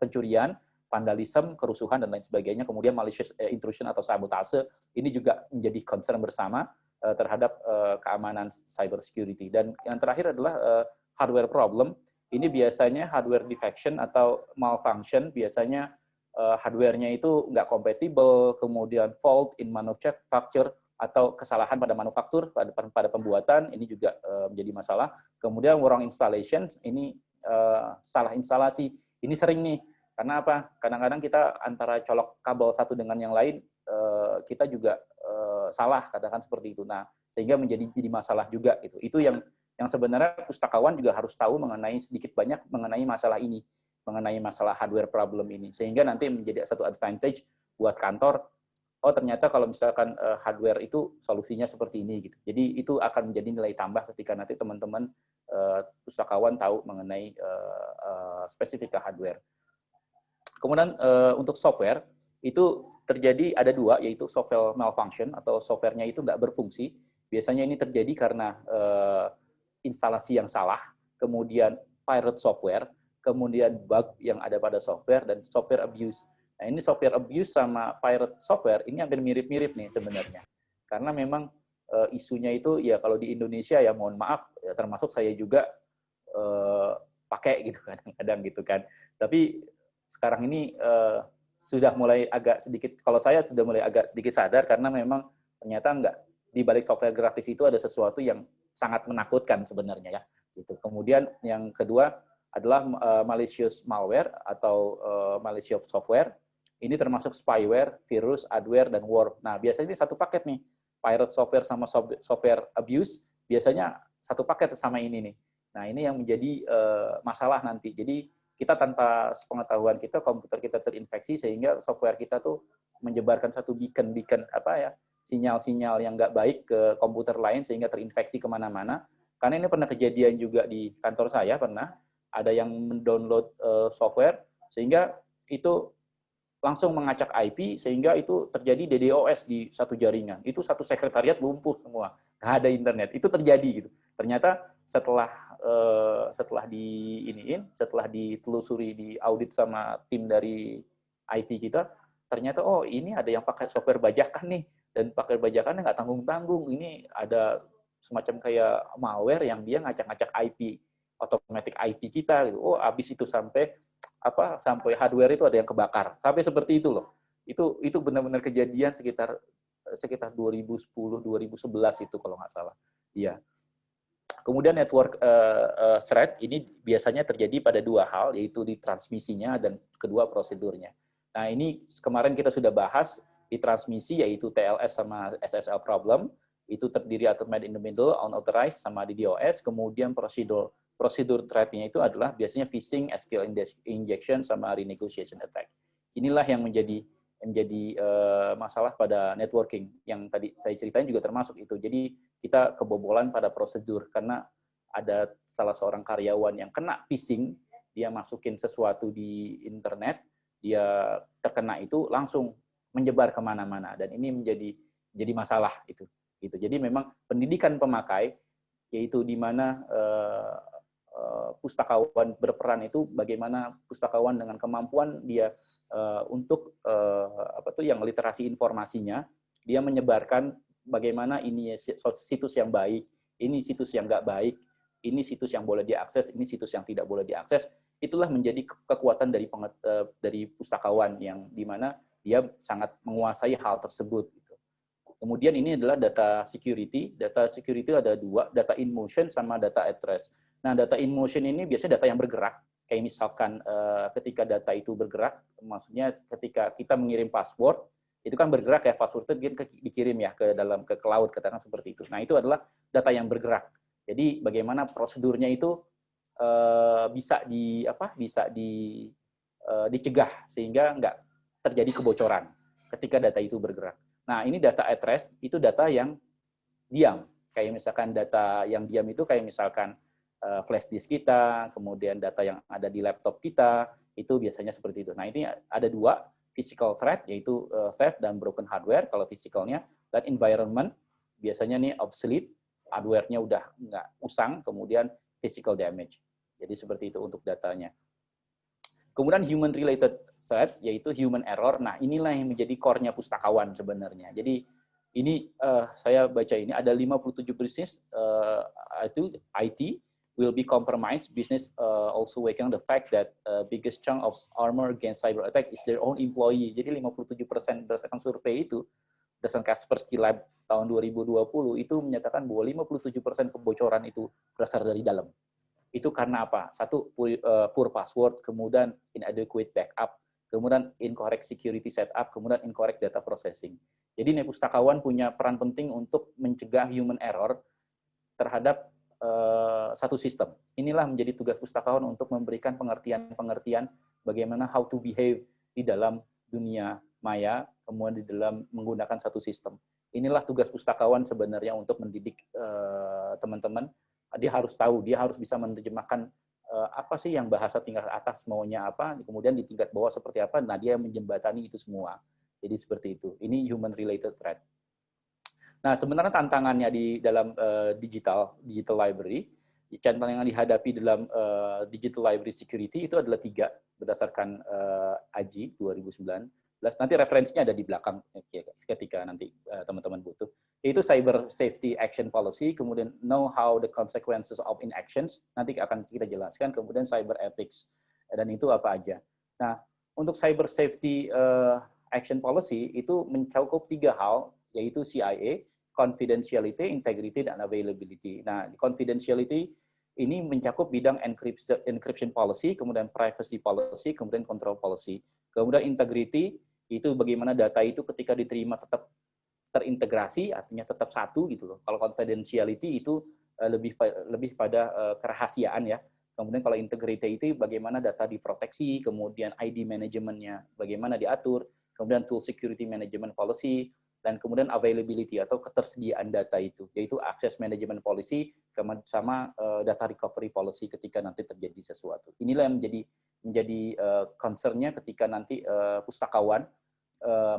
pencurian, vandalisme, kerusuhan, dan lain sebagainya. Kemudian malicious intrusion atau sabotase, ini juga menjadi concern bersama terhadap keamanan cyber security. Dan yang terakhir adalah hardware problem. Ini biasanya hardware defection atau malfunction, biasanya hardware-nya itu nggak compatible, kemudian fault in manufacture, atau kesalahan pada manufaktur, pada pembuatan, ini juga menjadi masalah. Kemudian wrong installation, ini salah instalasi. Ini sering nih, karena apa? Kadang-kadang kita antara colok kabel satu dengan yang lain, kita juga salah, katakan seperti itu. Nah, sehingga jadi masalah juga gitu. Itu yang sebenarnya pustakawan juga harus tahu mengenai sedikit banyak mengenai masalah ini, mengenai masalah hardware problem ini, sehingga nanti menjadi satu advantage buat kantor. Oh, ternyata kalau misalkan hardware itu solusinya seperti ini gitu. Jadi itu akan menjadi nilai tambah ketika nanti teman-teman pustakawan tahu mengenai spesifika hardware. Kemudian untuk software itu terjadi ada dua, yaitu software malfunction atau softwarenya itu nggak berfungsi. Biasanya ini terjadi karena instalasi yang salah, kemudian pirate software, kemudian bug yang ada pada software, dan software abuse. Nah, ini software abuse sama pirate software ini hampir mirip-mirip nih sebenarnya. Karena memang isunya itu ya kalau di Indonesia ya mohon maaf, ya, termasuk saya juga pakai gitu kadang-kadang gitu kan. Tapi sekarang ini sudah mulai agak sedikit, kalau saya sudah mulai agak sedikit sadar karena memang ternyata enggak, di balik software gratis itu ada sesuatu yang sangat menakutkan sebenarnya ya. Gitu. Kemudian yang kedua adalah malicious malware atau malicious software. Ini termasuk spyware, virus, adware, dan worm. Nah, biasanya ini satu paket nih. Pirate software sama software abuse, biasanya satu paket sama ini nih. Nah, ini yang menjadi masalah nanti. Jadi, kita tanpa sepengetahuan kita, komputer kita terinfeksi, sehingga software kita tuh menyebarkan satu beacon apa ya, sinyal-sinyal yang nggak baik ke komputer lain, sehingga terinfeksi kemana-mana. Karena ini pernah kejadian juga di kantor saya, pernah ada yang mendownload software, sehingga itu langsung mengacak IP, sehingga itu terjadi DDoS di satu jaringan. Itu satu sekretariat lumpuh semua, nggak ada internet. Itu terjadi gitu. Ternyata setelah ditelusuri, diaudit sama tim dari IT kita, ternyata oh ini ada yang pakai software bajakan nih, dan pakai bajakannya nggak tanggung-tanggung. Ini ada semacam kayak malware yang dia ngacak-ngacak IP, automatic IP kita gitu. Oh, habis itu sampai hardware itu ada yang kebakar. Sampai seperti itu loh. Itu benar-benar kejadian sekitar 2010 2011 itu kalau nggak salah. Iya. Kemudian network threat ini biasanya terjadi pada dua hal, yaitu di transmisinya dan kedua prosedurnya. Nah, ini kemarin kita sudah bahas di transmisi, yaitu TLS sama SSL problem. Itu terdiri automated in the middle, unauthorized, sama DDoS. Kemudian prosedur threat-nya itu adalah biasanya phishing, SQL injection, sama renegotiation attack. Inilah yang menjadi masalah pada networking yang tadi saya ceritain juga termasuk itu. Jadi kita kebobolan pada prosedur karena ada salah seorang karyawan yang kena phishing, dia masukin sesuatu di internet, dia terkena itu langsung menyebar kemana-mana, dan ini menjadi masalah itu. Gitu. Jadi memang pendidikan pemakai, yaitu di mana pustakawan berperan itu bagaimana pustakawan dengan kemampuan dia untuk yang literasi informasinya, dia menyebarkan bagaimana ini situs yang baik, ini situs yang nggak baik, ini situs yang boleh diakses, ini situs yang tidak boleh diakses. Itulah menjadi kekuatan dari pustakawan yang di mana dia sangat menguasai hal tersebut. Kemudian ini adalah data security. Data security ada dua, data in motion sama data at rest. Nah, data in motion ini biasanya data yang bergerak. Kayak misalkan ketika data itu bergerak, maksudnya ketika kita mengirim password, itu kan bergerak ya, password itu dikirim ya ke cloud, katakan seperti itu. Nah, itu adalah data yang bergerak. Jadi bagaimana prosedurnya itu bisa dicegah sehingga nggak terjadi kebocoran ketika data itu bergerak. Nah, ini data at rest, itu data yang diam. Kayak misalkan data yang diam itu kayak misalkan flash disk kita, kemudian data yang ada di laptop kita, itu biasanya seperti itu. Nah, ini ada dua, physical threat, yaitu theft dan broken hardware, kalau physicalnya, dan environment, biasanya nih obsolete, hardware-nya udah nggak usang, kemudian physical damage. Jadi seperti itu untuk datanya. Kemudian human related threat, yaitu human error. Nah, inilah yang menjadi core-nya pustakawan sebenarnya. Jadi ini saya baca ini ada 57 bisnis itu IT will be compromised. Business also waking the fact that biggest chunk of armor against cyber attack is their own employee. Jadi 57% berdasarkan survei itu, berdasarkan Kaspersky Lab tahun 2020 itu menyatakan bahwa 57% kebocoran itu berasal dari dalam. Itu karena apa? Satu, poor password, kemudian inadequate backup, kemudian incorrect security setup, kemudian incorrect data processing. Jadi pustakawan punya peran penting untuk mencegah human error terhadap satu sistem. Inilah menjadi tugas pustakawan untuk memberikan pengertian-pengertian bagaimana how to behave di dalam dunia maya, kemudian di dalam menggunakan satu sistem. Inilah tugas pustakawan sebenarnya untuk mendidik teman-teman. Dia harus tahu, dia harus bisa menerjemahkan apa sih yang bahasa tingkat atas maunya apa, kemudian di tingkat bawah seperti apa, nah dia menjembatani itu semua. Jadi seperti itu. Ini human related threat. Nah, sebenarnya tantangannya di dalam digital library, tantangan yang dihadapi dalam digital library security itu adalah 3 berdasarkan AJI 2019. Nanti referensinya ada di belakang ketika nanti teman-teman butuh. Yaitu cyber safety action policy, kemudian know how the consequences of inactions, nanti akan kita jelaskan, kemudian cyber ethics, dan itu apa aja. Nah, untuk cyber safety action policy itu mencakup 3 hal, yaitu CIA, confidentiality, integrity, dan availability. Nah, confidentiality ini mencakup bidang encryption policy, kemudian privacy policy, kemudian control policy. Kemudian integrity itu bagaimana data itu ketika diterima tetap terintegrasi, artinya tetap satu gitu loh. Kalau confidentiality itu lebih pada kerahasiaan ya. Kemudian kalau integrity itu bagaimana data diproteksi, kemudian ID manajemennya bagaimana diatur, kemudian tool security management policy, dan kemudian availability atau ketersediaan data itu, yaitu access management policy sama data recovery policy ketika nanti terjadi sesuatu. Inilah yang menjadi concern-nya ketika nanti pustakawan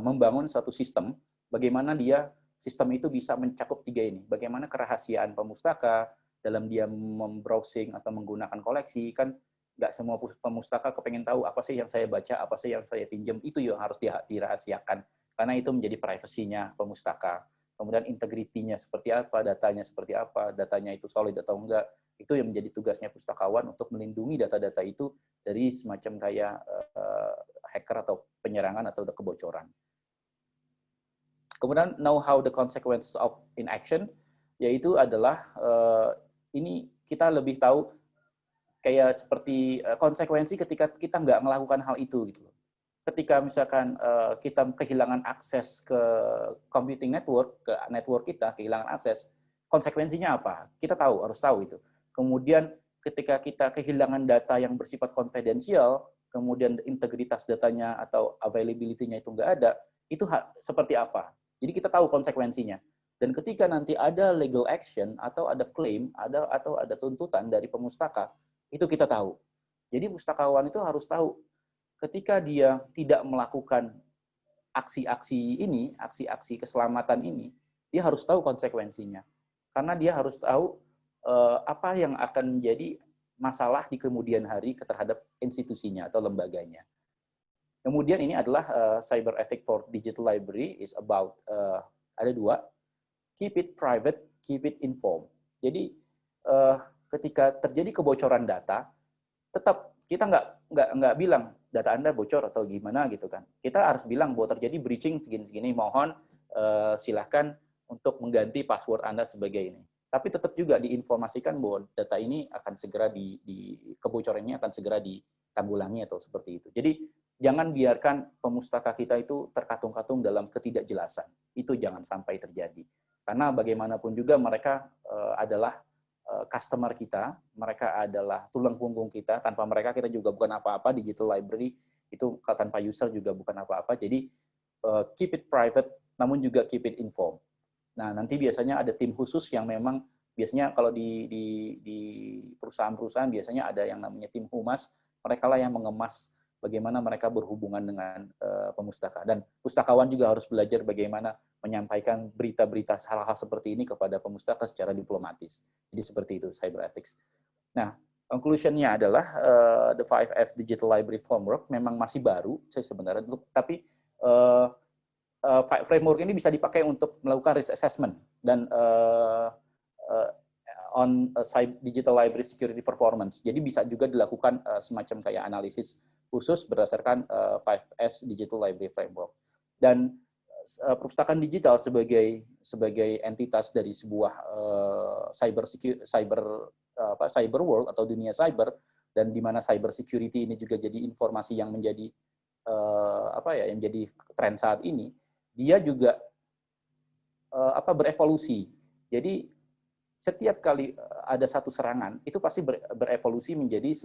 membangun suatu sistem, bagaimana sistem itu bisa mencakup 3 ini. Bagaimana kerahasiaan pemustaka dalam dia membrowsing atau menggunakan koleksi, kan nggak semua pemustaka kepengen tahu apa sih yang saya baca, apa sih yang saya pinjam, itu yang harus dirahasiakan. Karena itu menjadi privasinya pemustaka. Kemudian integritinya seperti apa, datanya itu solid atau enggak, itu yang menjadi tugasnya pustakawan untuk melindungi data-data itu dari semacam kayak hacker atau penyerangan atau kebocoran. Kemudian know how the consequences of inaction, yaitu adalah ini kita lebih tahu kayak seperti konsekuensi ketika kita nggak melakukan hal itu gitu. Ketika misalkan kita kehilangan akses ke computing network, ke network kita kehilangan akses, konsekuensinya apa? Kita harus tahu itu. Kemudian ketika kita kehilangan data yang bersifat konfidensial, kemudian integritas datanya atau availability-nya itu nggak ada, itu seperti apa? Jadi kita tahu konsekuensinya. Dan ketika nanti ada legal action atau ada claim, atau ada tuntutan dari pemustaka, itu kita tahu. Jadi pustakawan itu harus tahu ketika dia tidak melakukan aksi-aksi ini, aksi-aksi keselamatan ini, dia harus tahu konsekuensinya. Karena dia harus tahu apa yang akan menjadi masalah di kemudian hari terhadap institusinya atau lembaganya. Kemudian ini adalah cyber ethic for digital library is about ada 2, keep it private, keep it informed. Jadi ketika terjadi kebocoran data, tetap kita nggak bilang data Anda bocor atau gimana gitu kan. Kita harus bilang bahwa terjadi breaching segini-segini, mohon silahkan untuk mengganti password Anda sebagai ini. Tapi tetap juga diinformasikan bahwa data ini akan segera kebocorannya akan segera ditanggulangi atau seperti itu. Jadi jangan biarkan pemustaka kita itu terkatung-katung dalam ketidakjelasan. Itu jangan sampai terjadi. Karena bagaimanapun juga mereka adalah customer kita, mereka adalah tulang punggung kita, tanpa mereka kita juga bukan apa-apa, digital library itu tanpa user juga bukan apa-apa, jadi keep it private, namun juga keep it informed. Nah, nanti biasanya ada tim khusus yang memang biasanya kalau di perusahaan-perusahaan biasanya ada yang namanya tim humas, mereka lah yang mengemas bagaimana mereka berhubungan dengan pemustaka. Dan pustakawan juga harus belajar bagaimana menyampaikan berita-berita hal-hal seperti ini kepada pemustaka secara diplomatis. Jadi seperti itu cyber ethics. Nah, conclusion-nya adalah the 5F Digital Library Framework memang masih baru sebenarnya, tapi framework ini bisa dipakai untuk melakukan risk assessment dan on digital library security performance. Jadi bisa juga dilakukan semacam kayak analisis khusus berdasarkan 5S Digital Library Framework. Dan perpustakaan digital sebagai entitas dari sebuah cyber world atau dunia cyber, dan di mana cyber security ini juga jadi informasi yang menjadi yang jadi tren saat ini, dia juga berevolusi. Jadi setiap kali ada satu serangan itu pasti berevolusi menjadi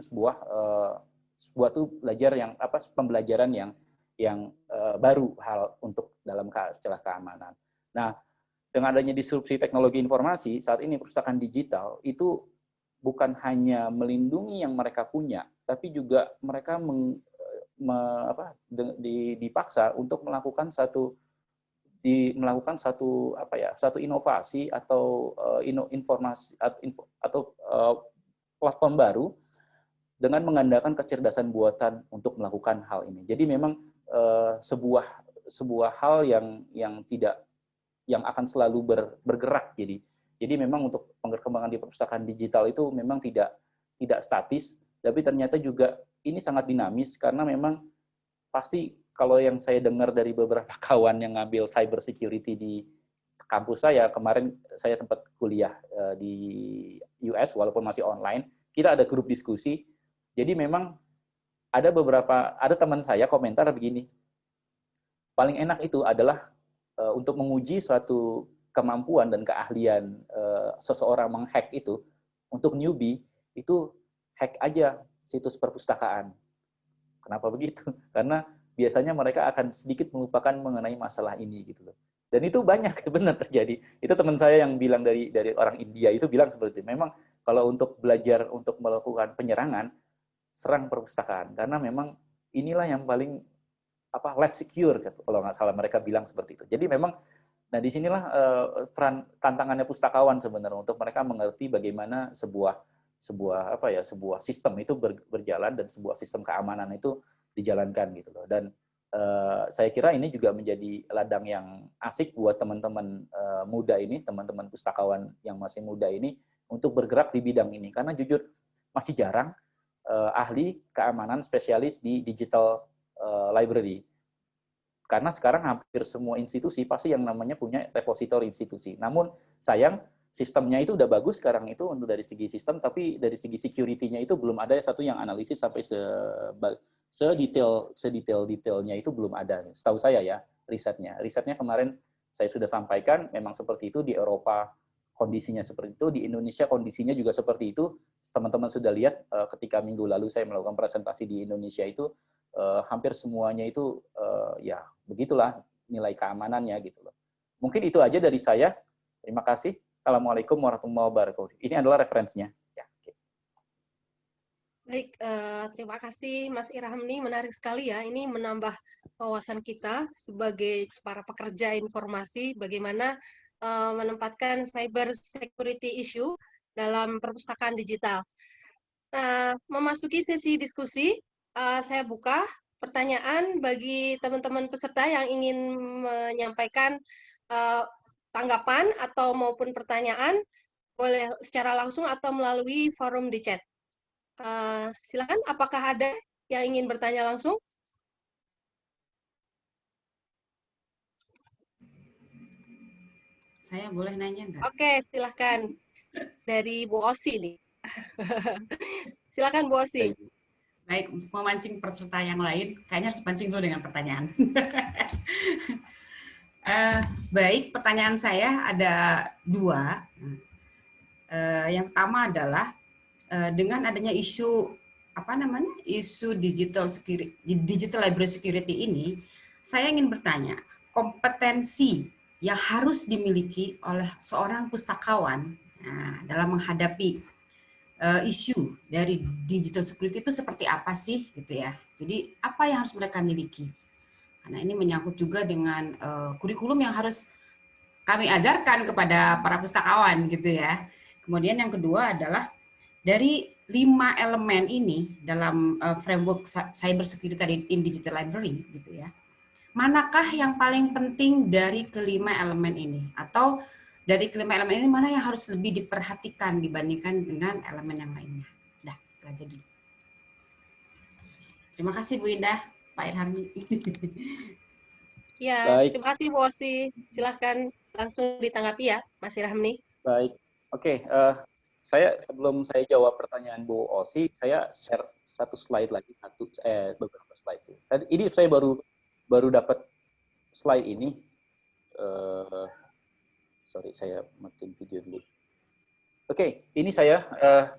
suatu pembelajaran yang baru hal untuk dalam celah keamanan. Nah, dengan adanya disrupsi teknologi informasi saat ini, perpustakaan digital itu bukan hanya melindungi yang mereka punya, tapi juga mereka dipaksa untuk melakukan satu inovasi atau informasi atau platform baru dengan mengandalkan kecerdasan buatan untuk melakukan hal ini. Jadi memang sebuah hal yang akan selalu bergerak. Jadi memang untuk perkembangan di perpustakaan digital itu memang tidak statis, tapi ternyata juga ini sangat dinamis karena memang pasti kalau yang saya dengar dari beberapa kawan yang ngambil cyber security di kampus saya, kemarin saya sempat kuliah di US walaupun masih online, kita ada grup diskusi. Jadi memang ada teman saya komentar begini, paling enak itu adalah untuk menguji suatu kemampuan dan keahlian seseorang menghack itu, untuk newbie, itu hack aja situs perpustakaan. Kenapa begitu? Karena biasanya mereka akan sedikit melupakan mengenai masalah ini gitu loh. Dan itu banyak benar terjadi. Itu teman saya yang bilang dari orang India itu bilang seperti itu. Memang kalau untuk belajar untuk melakukan penyerangan, serang perpustakaan karena memang inilah yang paling less secure gitu, kalau nggak salah mereka bilang seperti itu. Jadi memang disinilah peran tantangannya pustakawan sebenarnya untuk mereka mengerti bagaimana sebuah sistem itu berjalan dan sebuah sistem keamanan itu dijalankan gitu loh. Dan saya kira ini juga menjadi ladang yang asik buat teman-teman muda ini, teman-teman pustakawan yang masih muda ini untuk bergerak di bidang ini, karena jujur masih jarang ahli keamanan spesialis di digital library. Karena sekarang hampir semua institusi pasti yang namanya punya repositori institusi. Namun sayang sistemnya itu udah bagus sekarang itu untuk dari segi sistem, tapi dari segi security-nya itu belum ada satu yang analisis sampai sedetail-detailnya itu belum ada. Setahu saya ya risetnya. Risetnya kemarin saya sudah sampaikan memang seperti itu, di Eropa kondisinya seperti itu, di Indonesia kondisinya juga seperti itu. Teman-teman sudah lihat ketika minggu lalu saya melakukan presentasi di Indonesia itu hampir semuanya itu ya begitulah nilai keamanannya gitu loh. Mungkin itu aja dari saya. Terima kasih. Assalamualaikum warahmatullahi wabarakatuh. Ini adalah referensinya. Ya, okay. Baik, terima kasih Mas Irhamni, menarik sekali ya. Ini menambah wawasan kita sebagai para pekerja informasi bagaimana menempatkan cyber security issue dalam perpustakaan digital. Nah, memasuki sesi diskusi, saya buka pertanyaan bagi teman-teman peserta yang ingin menyampaikan tanggapan atau maupun pertanyaan, boleh secara langsung atau melalui forum di chat. Silakan, apakah ada yang ingin bertanya langsung? Saya boleh nanya nggak? Oke, silakan. Dari Bu Osi nih. Silakan Bu Osi. Baik, untuk memancing peserta yang lain, kayaknya harus pancing dulu dengan pertanyaan. Baik, pertanyaan saya ada dua. Yang pertama adalah dengan adanya isu isu digital library security ini, saya ingin bertanya, kompetensi yang harus dimiliki oleh seorang pustakawan Nah, dalam menghadapi isu dari digital security itu seperti apa sih gitu ya. Jadi apa yang harus mereka miliki? Karena ini menyangkut juga dengan kurikulum yang harus kami ajarkan kepada para pustakawan gitu ya. Kemudian yang kedua adalah dari 5 elemen ini dalam framework cyber security in digital library gitu ya. Manakah yang paling penting dari kelima elemen ini? Atau dari kelima elemen ini mana yang harus lebih diperhatikan dibandingkan dengan elemen yang lainnya? Dah, itu aja dulu. Terima kasih Bu Indah, Pak Irhami. Ya, Baik. terima kasih Bu Osi. Silahkan langsung ditanggapi ya, Mas Irhamni. Baik, oke. Saya sebelum saya jawab pertanyaan Bu Osi, saya share satu slide lagi, beberapa slide sih. Tadi ini saya baru dapat slide ini. Sorry, saya matiin video dulu. Oke, ini saya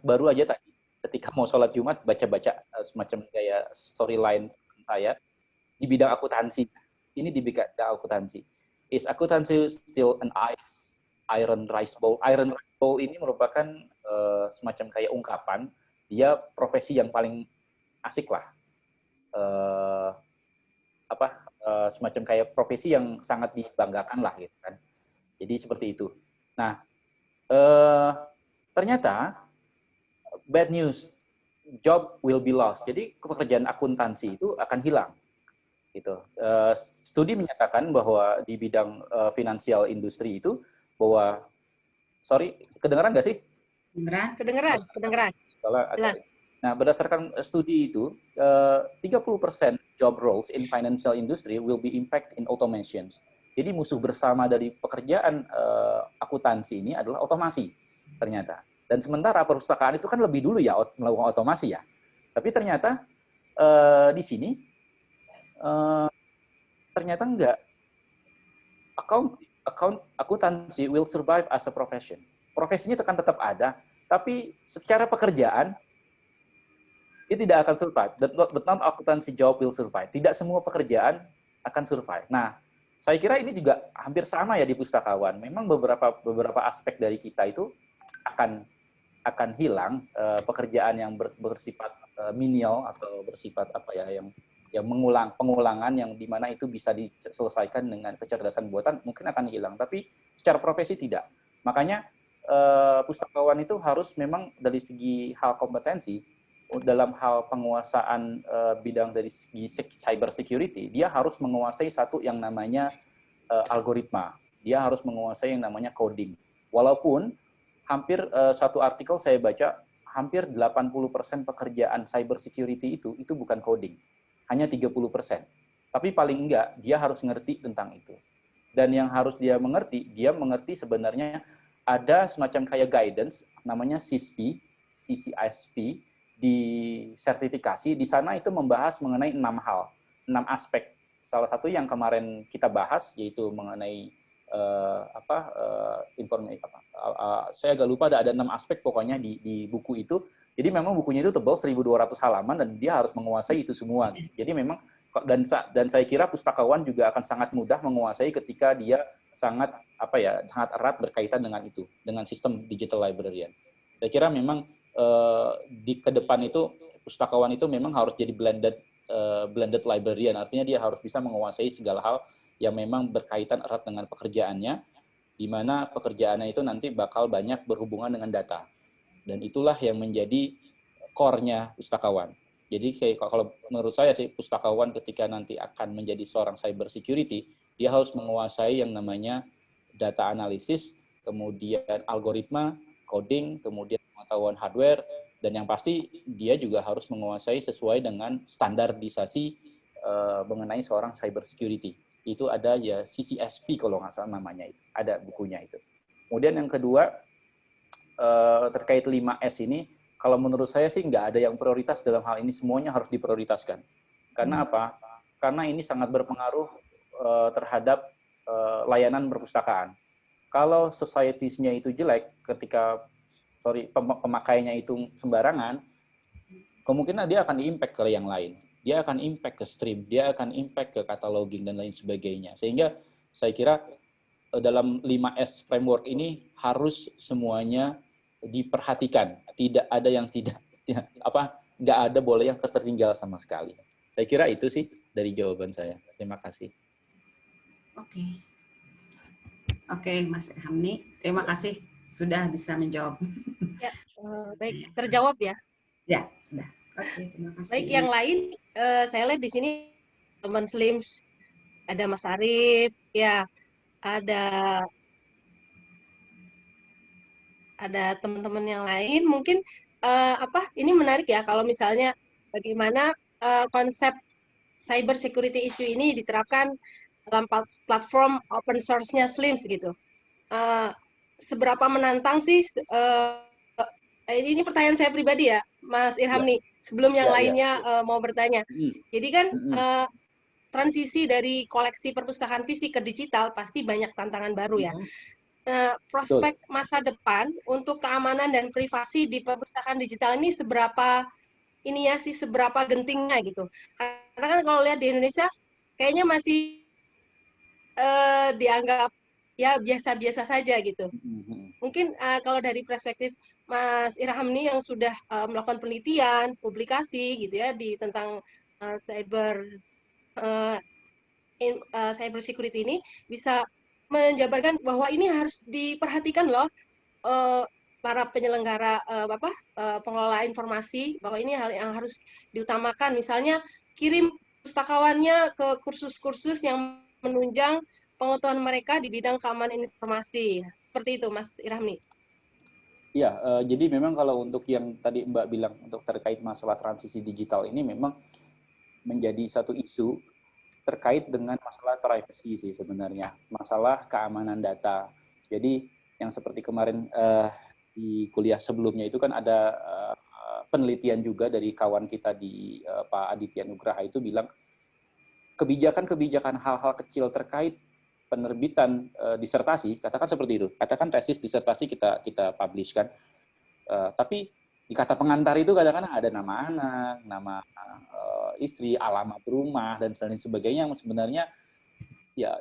baru aja tadi ketika mau sholat Jumat baca-baca semacam kayak storyline saya di bidang akuntansi. Ini di bidang akuntansi. Is accountancy still an iron rice bowl? Iron rice bowl ini merupakan semacam kayak ungkapan dia profesi yang paling asik lah. Semacam kayak profesi yang sangat dibanggakan lah gitu kan. Jadi seperti itu. Nah, ternyata bad news, job will be lost. Jadi pekerjaan akuntansi itu akan hilang. Gitu. Studi menyatakan bahwa di bidang financial industry itu bahwa, sorry, kedengeran nggak sih? Kedengeran. Jelas. Nah, berdasarkan studi itu, 30% job roles in financial industry will be impact in automations. Jadi musuh bersama dari pekerjaan akuntansi ini adalah otomasi, ternyata. Dan sementara perpustakaan itu kan lebih dulu ya melakukan otomasi ya. Tapi ternyata di sini ternyata enggak. Akuntansi will survive as a profession. Profesinya akan tetap ada, tapi secara pekerjaan dia tidak akan survive. But not accountancy job will survive. Tidak semua pekerjaan akan survive. Nah, saya kira ini juga hampir sama ya di pustakawan. Memang beberapa aspek dari kita itu akan hilang, pekerjaan yang bersifat menial atau bersifat yang pengulangan yang dimana itu bisa diselesaikan dengan kecerdasan buatan mungkin akan hilang, tapi secara profesi tidak. Makanya pustakawan itu harus memang dari segi hal kompetensi dalam hal penguasaan bidang dari segi cyber security, dia harus menguasai satu yang namanya algoritma. Dia harus menguasai yang namanya coding. Walaupun hampir satu artikel saya baca, hampir 80% pekerjaan cyber security itu bukan coding. Hanya 30%. Tapi paling enggak, dia harus ngerti tentang itu. Dan yang harus dia mengerti sebenarnya ada semacam kayak guidance, namanya CCISP, di sertifikasi. Di sana itu membahas mengenai 6 aspek. Salah satu yang kemarin kita bahas, yaitu mengenai saya agak lupa, ada 6 aspek pokoknya di buku itu. Jadi memang bukunya itu tebal 1.200 halaman dan dia harus menguasai itu semua. Jadi memang dan saya kira pustakawan juga akan sangat mudah menguasai ketika dia sangat erat berkaitan dengan itu, dengan sistem digital librarian. Saya kira memang di ke depan itu pustakawan itu memang harus jadi blended librarian, artinya dia harus bisa menguasai segala hal yang memang berkaitan erat dengan pekerjaannya, di mana pekerjaannya itu nanti bakal banyak berhubungan dengan data. Dan itulah yang menjadi core-nya pustakawan. Jadi kalau menurut saya sih, pustakawan ketika nanti akan menjadi seorang cyber security, dia harus menguasai yang namanya data analisis, kemudian algoritma, coding, kemudian pengetahuan hardware, dan yang pasti dia juga harus menguasai sesuai dengan standarisasi mengenai seorang cyber security. Itu ada ya CCSP kalau nggak salah namanya itu, ada bukunya itu. Kemudian yang kedua, terkait 5S ini, kalau menurut saya sih nggak ada yang prioritas dalam hal ini, semuanya harus diprioritaskan. Karena apa? Karena ini sangat berpengaruh terhadap layanan perpustakaan. Kalau society-nya itu jelek, ketika pemakainya itu sembarangan, kemungkinan dia akan impact ke yang lain. Dia akan impact ke stream, dia akan impact ke cataloging dan lain sebagainya. Sehingga saya kira dalam 5S framework ini harus semuanya diperhatikan. Tidak ada yang nggak ada boleh yang tertinggal sama sekali. Saya kira itu sih dari jawaban saya. Terima kasih. Oke, Mas Hamni, terima kasih sudah bisa menjawab. Ya, baik, terjawab ya. Ya, sudah. Oke, terima kasih. Baik, yang lain saya lihat di sini teman Slims, ada Mas Arief, ya, ada teman-teman yang lain. Mungkin ini menarik ya kalau misalnya bagaimana konsep cyber security issue ini diterapkan dalam platform open source-nya Slims gitu. Seberapa menantang sih? Ini pertanyaan saya pribadi ya, Mas Irham nih. Sebelum yang lainnya mau bertanya. Jadi kan transisi dari koleksi perpustakaan fisik ke digital pasti banyak tantangan baru ya. Prospek masa depan untuk keamanan dan privasi di perpustakaan digital ini seberapa gentingnya gitu. Karena kan kalau lihat di Indonesia kayaknya masih dianggap ya biasa-biasa saja gitu. Mungkin kalau dari perspektif Mas Irham nih yang sudah melakukan penelitian, publikasi gitu ya tentang cyber security ini bisa menjabarkan bahwa ini harus diperhatikan loh para penyelenggara pengelola informasi, bahwa ini hal yang harus diutamakan. Misalnya kirim pustakawannya ke kursus-kursus yang menunjang pengetahuan mereka di bidang keamanan informasi. Seperti itu, Mas Irham. Ya, jadi memang kalau untuk yang tadi Mbak bilang untuk terkait masalah transisi digital ini memang menjadi satu isu terkait dengan masalah privacy sih sebenarnya, masalah keamanan data. Jadi yang seperti kemarin di kuliah sebelumnya itu kan ada penelitian juga dari kawan kita di Pak Aditya Nugraha itu bilang kebijakan-kebijakan hal-hal kecil terkait penerbitan disertasi, katakan seperti itu, katakan tesis disertasi kita publish kan, tapi di kata pengantar itu kadang-kadang ada nama anak, nama istri, alamat rumah dan lain sebagainya yang sebenarnya ya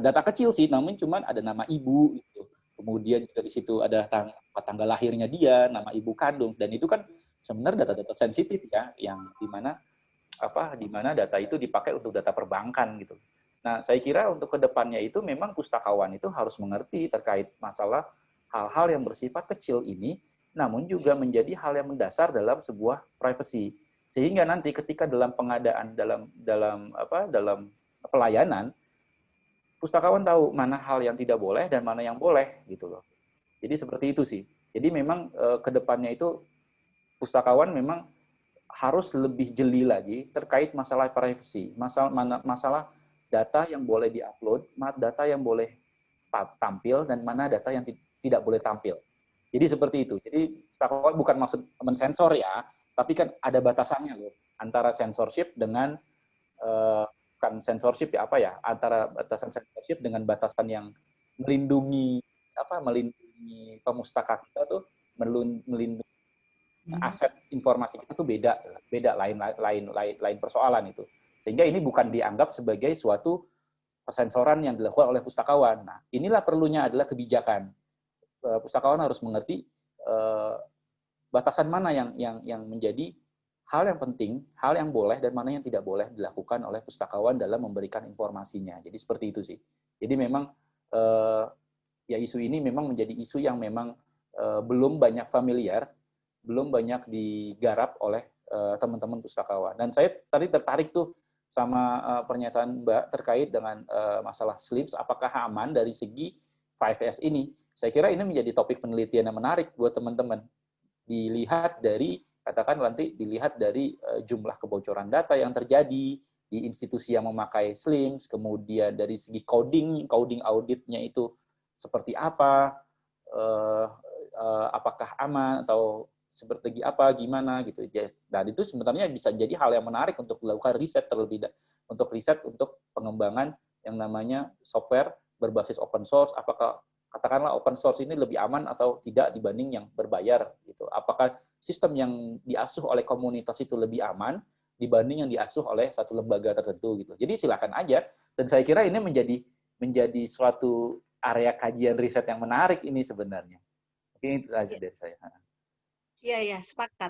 data kecil sih, namun cuman ada nama ibu gitu. Kemudian juga di situ ada tanggal lahirnya dia, nama ibu kandung, dan itu kan sebenarnya data-data sensitif ya, yang di mana data itu dipakai untuk data perbankan gitu. Nah, saya kira untuk kedepannya itu memang pustakawan itu harus mengerti terkait masalah hal-hal yang bersifat kecil ini, namun juga menjadi hal yang mendasar dalam sebuah privacy. Sehingga nanti ketika dalam pengadaan, dalam pelayanan, pustakawan tahu mana hal yang tidak boleh dan mana yang boleh gitu loh. Jadi seperti itu sih. Jadi memang kedepannya itu pustakawan memang harus lebih jeli lagi terkait masalah privacy, masalah data yang boleh diupload, data yang boleh tampil, dan mana data yang tidak boleh tampil. Jadi seperti itu. Jadi pustakawan bukan maksud mensensor ya, tapi kan ada batasannya loh antara censorship dengan bukan censorship antara batasan censorship dengan batasan yang melindungi pemustaka kita tuh, melindungi aset informasi kita tuh beda lain persoalan itu. Sehingga ini bukan dianggap sebagai suatu persensoran yang dilakukan oleh pustakawan. Nah, inilah perlunya adalah kebijakan. Pustakawan harus mengerti batasan mana yang menjadi hal yang penting, hal yang boleh dan mana yang tidak boleh dilakukan oleh pustakawan dalam memberikan informasinya. Jadi seperti itu sih. Jadi memang ya isu ini memang menjadi isu yang memang belum banyak familiar, belum banyak digarap oleh teman-teman pustakawan. Dan saya tadi tertarik tuh sama pernyataan Mbak terkait dengan masalah SLIMS, apakah aman dari segi 5S ini. Saya kira ini menjadi topik penelitian yang menarik buat teman-teman. Dilihat dari jumlah kebocoran data yang terjadi di institusi yang memakai SLIMS, kemudian dari segi coding auditnya itu seperti apa, apakah aman atau seperti apa, gimana gitu. Dan itu sebenarnya bisa jadi hal yang menarik untuk melakukan riset untuk pengembangan yang namanya software berbasis open source. Apakah katakanlah open source ini lebih aman atau tidak dibanding yang berbayar gitu. Apakah sistem yang diasuh oleh komunitas itu lebih aman dibanding yang diasuh oleh satu lembaga tertentu gitu. Jadi silakan aja, dan saya kira ini menjadi suatu area kajian riset yang menarik ini sebenarnya. Mungkin itu saja dari saya. Iya, sepakat.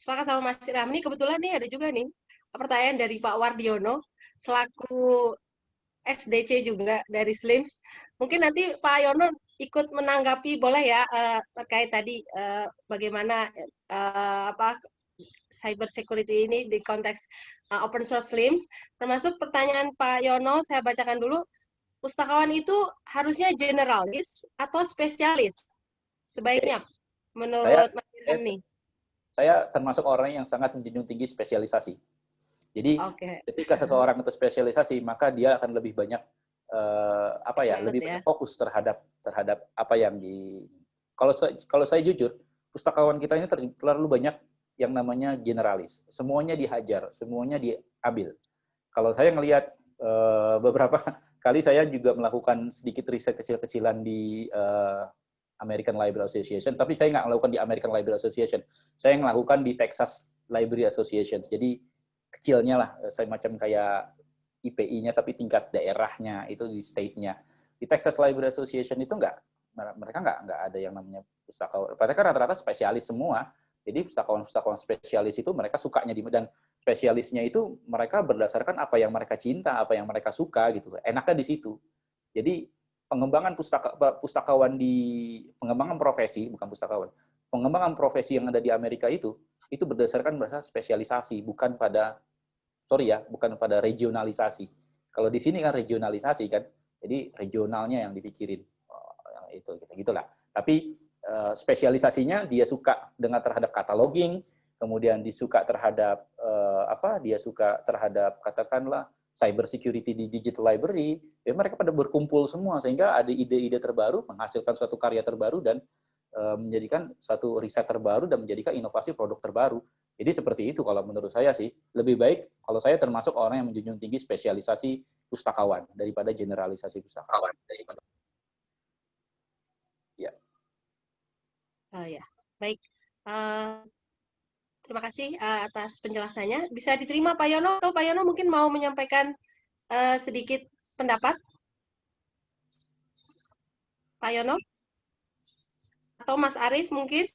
Sepakat sama Mas Ramli. Kebetulan nih ada juga nih pertanyaan dari Pak Wardiono selaku SDC juga dari SLIMS. Mungkin nanti Pak Yono ikut menanggapi, boleh ya, terkait tadi bagaimana cyber security ini di konteks open source SLIMS. Termasuk pertanyaan Pak Yono, saya bacakan dulu. Pustakawan itu harusnya generalis atau spesialis? Sebaiknya, menurut Mas Irham nih. Saya termasuk orang yang sangat menjunjung tinggi spesialisasi. Jadi ketika seseorang itu spesialisasi, maka dia akan lebih banyak banyak fokus terhadap apa yang di. Kalau saya jujur, pustakawan kita ini terlalu banyak yang namanya generalis. Semuanya dihajar, semuanya diambil. Kalau saya ngelihat beberapa kali saya juga melakukan sedikit riset kecil-kecilan di American Library Association, tapi saya nggak melakukan di American Library Association. Saya melakukan di Texas Library Association. Jadi kecilnya lah, saya macam kayak IPI-nya tapi tingkat daerahnya itu di state-nya. Di Texas Library Association itu mereka nggak ada yang namanya pustakawan. Mereka rata-rata spesialis semua. Jadi pustakawan spesialis itu mereka sukanya dan spesialisnya itu mereka berdasarkan apa yang mereka cinta, apa yang mereka suka gitu. Enaknya di situ. Jadi pengembangan pustakawan pengembangan profesi, bukan pustakawan. Pengembangan profesi yang ada di Amerika itu berdasarkan spesialisasi, bukan pada regionalisasi. Kalau di sini kan regionalisasi kan, jadi regionalnya yang dipikirin, itu gitulah. Tapi spesialisasinya dia suka terhadap cataloging, kemudian disuka terhadap katakanlah cyber security di digital library, ya mereka pada berkumpul semua sehingga ada ide-ide terbaru, menghasilkan suatu karya terbaru dan menjadikan suatu riset terbaru dan menjadikan inovasi produk terbaru. Jadi seperti itu kalau menurut saya sih. Lebih baik kalau saya termasuk orang yang menjunjung tinggi spesialisasi pustakawan daripada generalisasi pustakawan. Ya. Oh ya, baik. Terima kasih atas penjelasannya. Bisa diterima Pak Yono, atau Pak Yono mungkin mau menyampaikan sedikit pendapat? Pak Yono? Atau Mas Arief mungkin?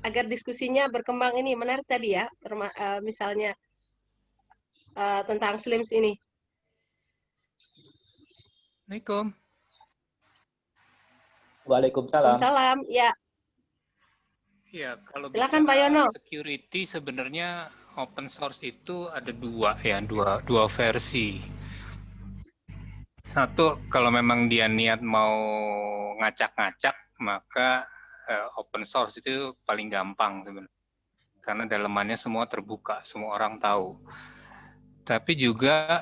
Agar diskusinya berkembang ini, menarik tadi ya, misalnya tentang SLIMS ini. Assalamualaikum. Waalaikumsalam. Waalaikumsalam, ya. Ya, kalau silakan Pak Yono. Security sebenarnya open source itu ada dua versi. Satu, kalau memang dia niat mau ngacak-ngacak, maka open source itu paling gampang sebenarnya. Karena dalamannya semua terbuka, semua orang tahu. Tapi juga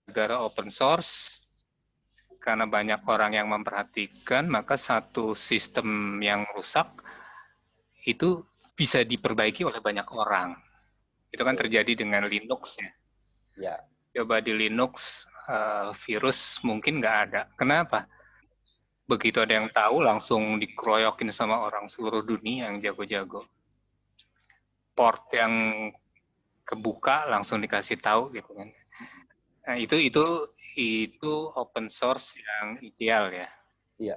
gara open source, karena banyak orang yang memperhatikan, maka satu sistem yang rusak itu bisa diperbaiki oleh banyak orang. Itu kan terjadi dengan Linux ya. Ya. Coba di Linux virus mungkin nggak ada. Kenapa? Begitu ada yang tahu langsung dikeroyokin sama orang seluruh dunia yang jago-jago. Port yang kebuka langsung dikasih tahu gitu kan. Nah, itu open source yang ideal ya. Iya.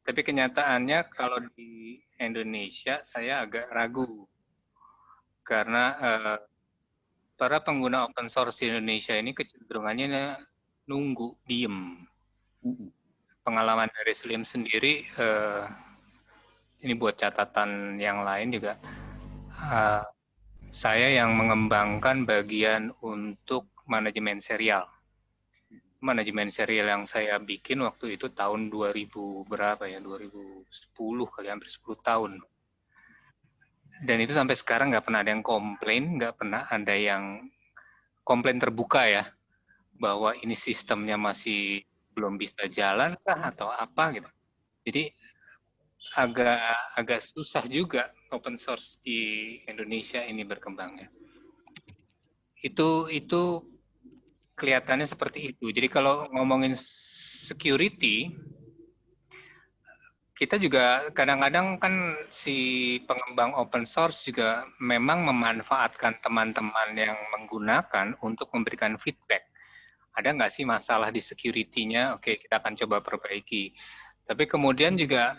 Tapi kenyataannya kalau di Indonesia saya agak ragu. Karena para pengguna open source di Indonesia ini kecenderungannya nunggu, diem. Pengalaman dari Slim sendiri, ini buat catatan yang lain juga, saya yang mengembangkan bagian untuk manajemen serial. Manajemen serial yang saya bikin waktu itu tahun 2000 berapa ya, 2010 kali, hampir 10 tahun. Dan itu sampai sekarang nggak pernah ada yang komplain, nggak pernah ada yang komplain terbuka ya, bahwa ini sistemnya masih belum bisa jalan kah atau apa gitu. Jadi agak susah juga open source di Indonesia ini berkembangnya. Itu kelihatannya seperti itu. Jadi kalau ngomongin security, kita juga kadang-kadang kan si pengembang open source juga memang memanfaatkan teman-teman yang menggunakan untuk memberikan feedback. ada nggak sih masalah di security-nya? Oke, kita akan coba perbaiki. Tapi kemudian juga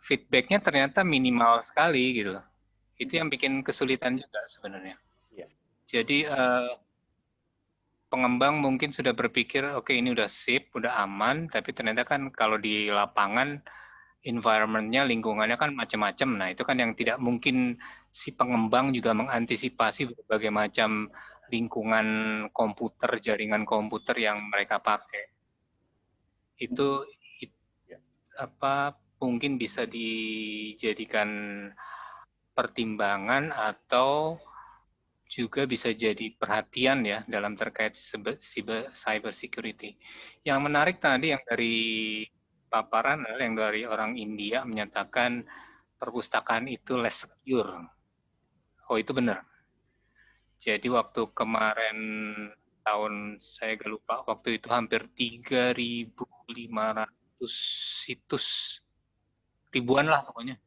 feedback-nya ternyata minimal sekali gitu loh. Itu yang bikin kesulitan juga sebenarnya. Iya. Jadi pengembang mungkin sudah berpikir, oke ini udah sip, udah aman, tapi ternyata kan kalau di lapangan environment-nya, lingkungannya kan macam-macam. Nah, itu kan yang tidak mungkin si pengembang juga mengantisipasi berbagai macam lingkungan komputer, jaringan komputer yang mereka pakai. Itu apa mungkin bisa dijadikan pertimbangan atau juga bisa jadi perhatian ya dalam terkait cyber security. Yang menarik tadi yang dari paparan yang dari orang India menyatakan perpustakaan itu less secure. Oh itu benar. Jadi waktu kemarin tahun saya gak lupa waktu itu hampir 3.500 situs, ribuan lah pokoknya.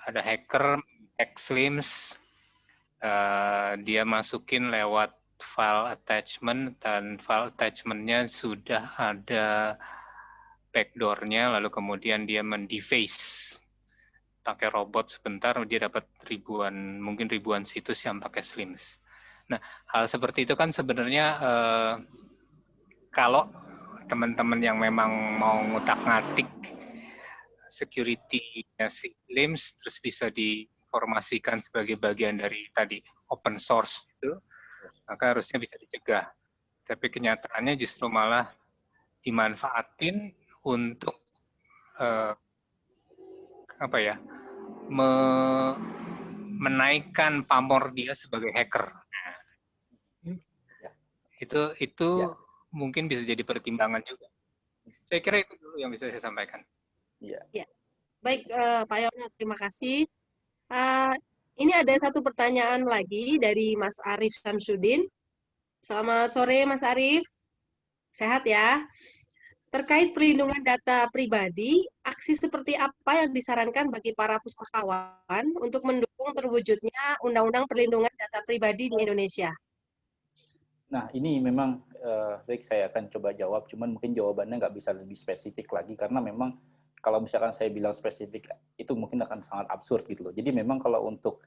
Ada hacker, Xlims, dia masukin lewat file attachment dan file attachment-nya sudah ada backdoor-nya, lalu kemudian dia mendeface pakai robot sebentar, dia dapat mungkin ribuan situs yang pakai Slims. Nah, hal seperti itu kan sebenarnya kalau teman-teman yang memang mau ngutak-ngatik security-nya Slims, terus bisa diinformasikan sebagai bagian dari tadi open source itu, maka harusnya bisa dicegah. Tapi kenyataannya justru malah dimanfaatin untuk menaikkan pamor dia sebagai hacker. Itu mungkin bisa jadi pertimbangan juga. Saya kira itu dulu yang bisa saya sampaikan. Ya. Baik, Pak Yono, terima kasih. Ini ada satu pertanyaan lagi dari Mas Arief Samsudin. Selamat sore, Mas Arief. Sehat ya? Terkait perlindungan data pribadi, aksi seperti apa yang disarankan bagi para pustakawan untuk mendukung terwujudnya Undang-Undang Perlindungan Data Pribadi di Indonesia? Nah, ini memang baik saya akan coba jawab, cuman mungkin jawabannya nggak bisa lebih spesifik lagi, karena memang kalau misalkan saya bilang spesifik, itu mungkin akan sangat absurd gitu loh. Jadi memang kalau untuk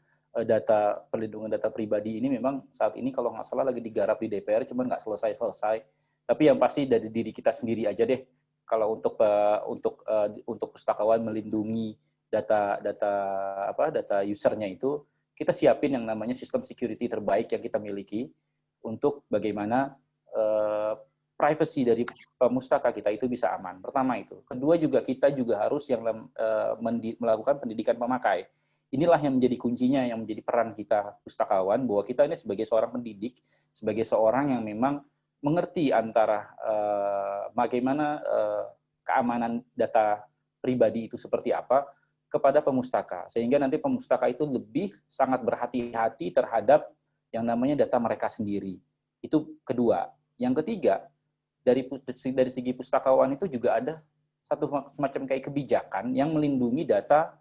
perlindungan data pribadi ini memang saat ini kalau nggak salah lagi digarap di DPR, cuman nggak selesai-selesai. Tapi yang pasti dari diri kita sendiri aja deh. Kalau untuk pustakawan melindungi data usernya itu, kita siapin yang namanya sistem security terbaik yang kita miliki untuk bagaimana privacy dari pemustaka kita itu bisa aman. Pertama itu. Kedua juga kita juga harus melakukan pendidikan pemakai. Inilah yang menjadi kuncinya, yang menjadi peran kita pustakawan, bahwa kita ini sebagai seorang pendidik, sebagai seorang yang memang mengerti antara bagaimana keamanan data pribadi itu seperti apa kepada pemustaka. Sehingga nanti pemustaka itu lebih sangat berhati-hati terhadap yang namanya data mereka sendiri. Itu kedua. Yang ketiga, dari segi pustakawan itu juga ada satu semacam kayak kebijakan yang melindungi data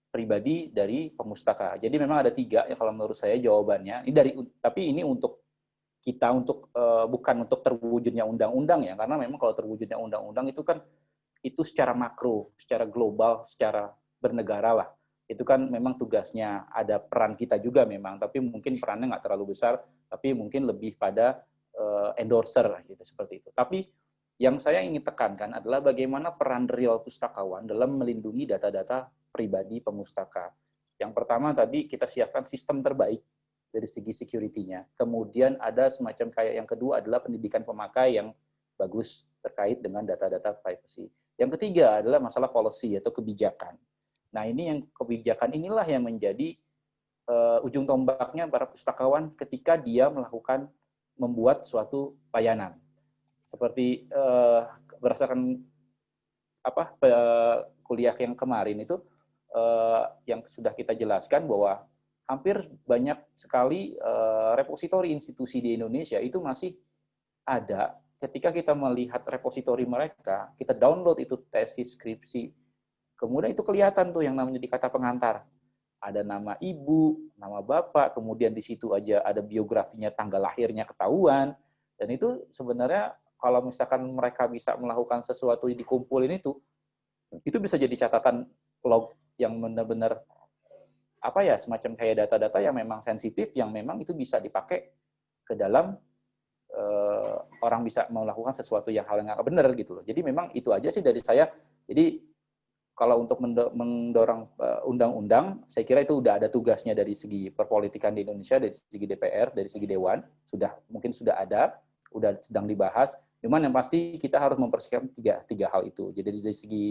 pribadi dari pemustaka. Jadi memang ada 3 ya kalau menurut saya jawabannya. Tapi ini untuk kita bukan untuk terwujudnya undang-undang ya, karena memang kalau terwujudnya undang-undang itu kan itu secara makro, secara global, secara bernegara lah. Itu kan memang tugasnya, ada peran kita juga memang, tapi mungkin perannya nggak terlalu besar, tapi mungkin lebih pada endorser gitu, seperti itu. Tapi yang saya ingin tekankan adalah bagaimana peran real pustakawan dalam melindungi data-data pribadi pemustaka. Yang pertama tadi kita siapkan sistem terbaik dari segi security-nya. Kemudian ada semacam kayak yang kedua adalah pendidikan pemakai yang bagus terkait dengan data-data privacy. Yang ketiga adalah masalah policy atau kebijakan. Nah, ini yang kebijakan inilah yang menjadi ujung tombaknya para pustakawan ketika dia membuat suatu layanan. Seperti berdasarkan kuliah yang kemarin itu yang sudah kita jelaskan bahwa hampir banyak sekali repositori institusi di Indonesia itu masih ada. Ketika kita melihat repositori mereka, kita download itu tesis, skripsi, kemudian itu kelihatan tuh yang namanya di kata pengantar. Ada nama ibu, nama bapak, kemudian di situ aja ada biografinya, tanggal lahirnya ketahuan, Dan itu sebenarnya kalau misalkan mereka bisa melakukan sesuatu dikumpulin itu bisa jadi catatan log yang benar-benar apa ya, semacam kayak data-data yang memang sensitif, yang memang itu bisa dipakai ke dalam orang bisa melakukan sesuatu yang hal yang nggak benar gitu loh. Jadi memang itu aja sih dari saya. Jadi kalau untuk mendorong undang-undang, saya kira itu udah ada tugasnya dari segi perpolitikan di Indonesia, dari segi DPR, dari segi Dewan, mungkin sudah ada, udah sedang dibahas. Cuman yang pasti kita harus mempersiapkan tiga hal itu. Jadi dari segi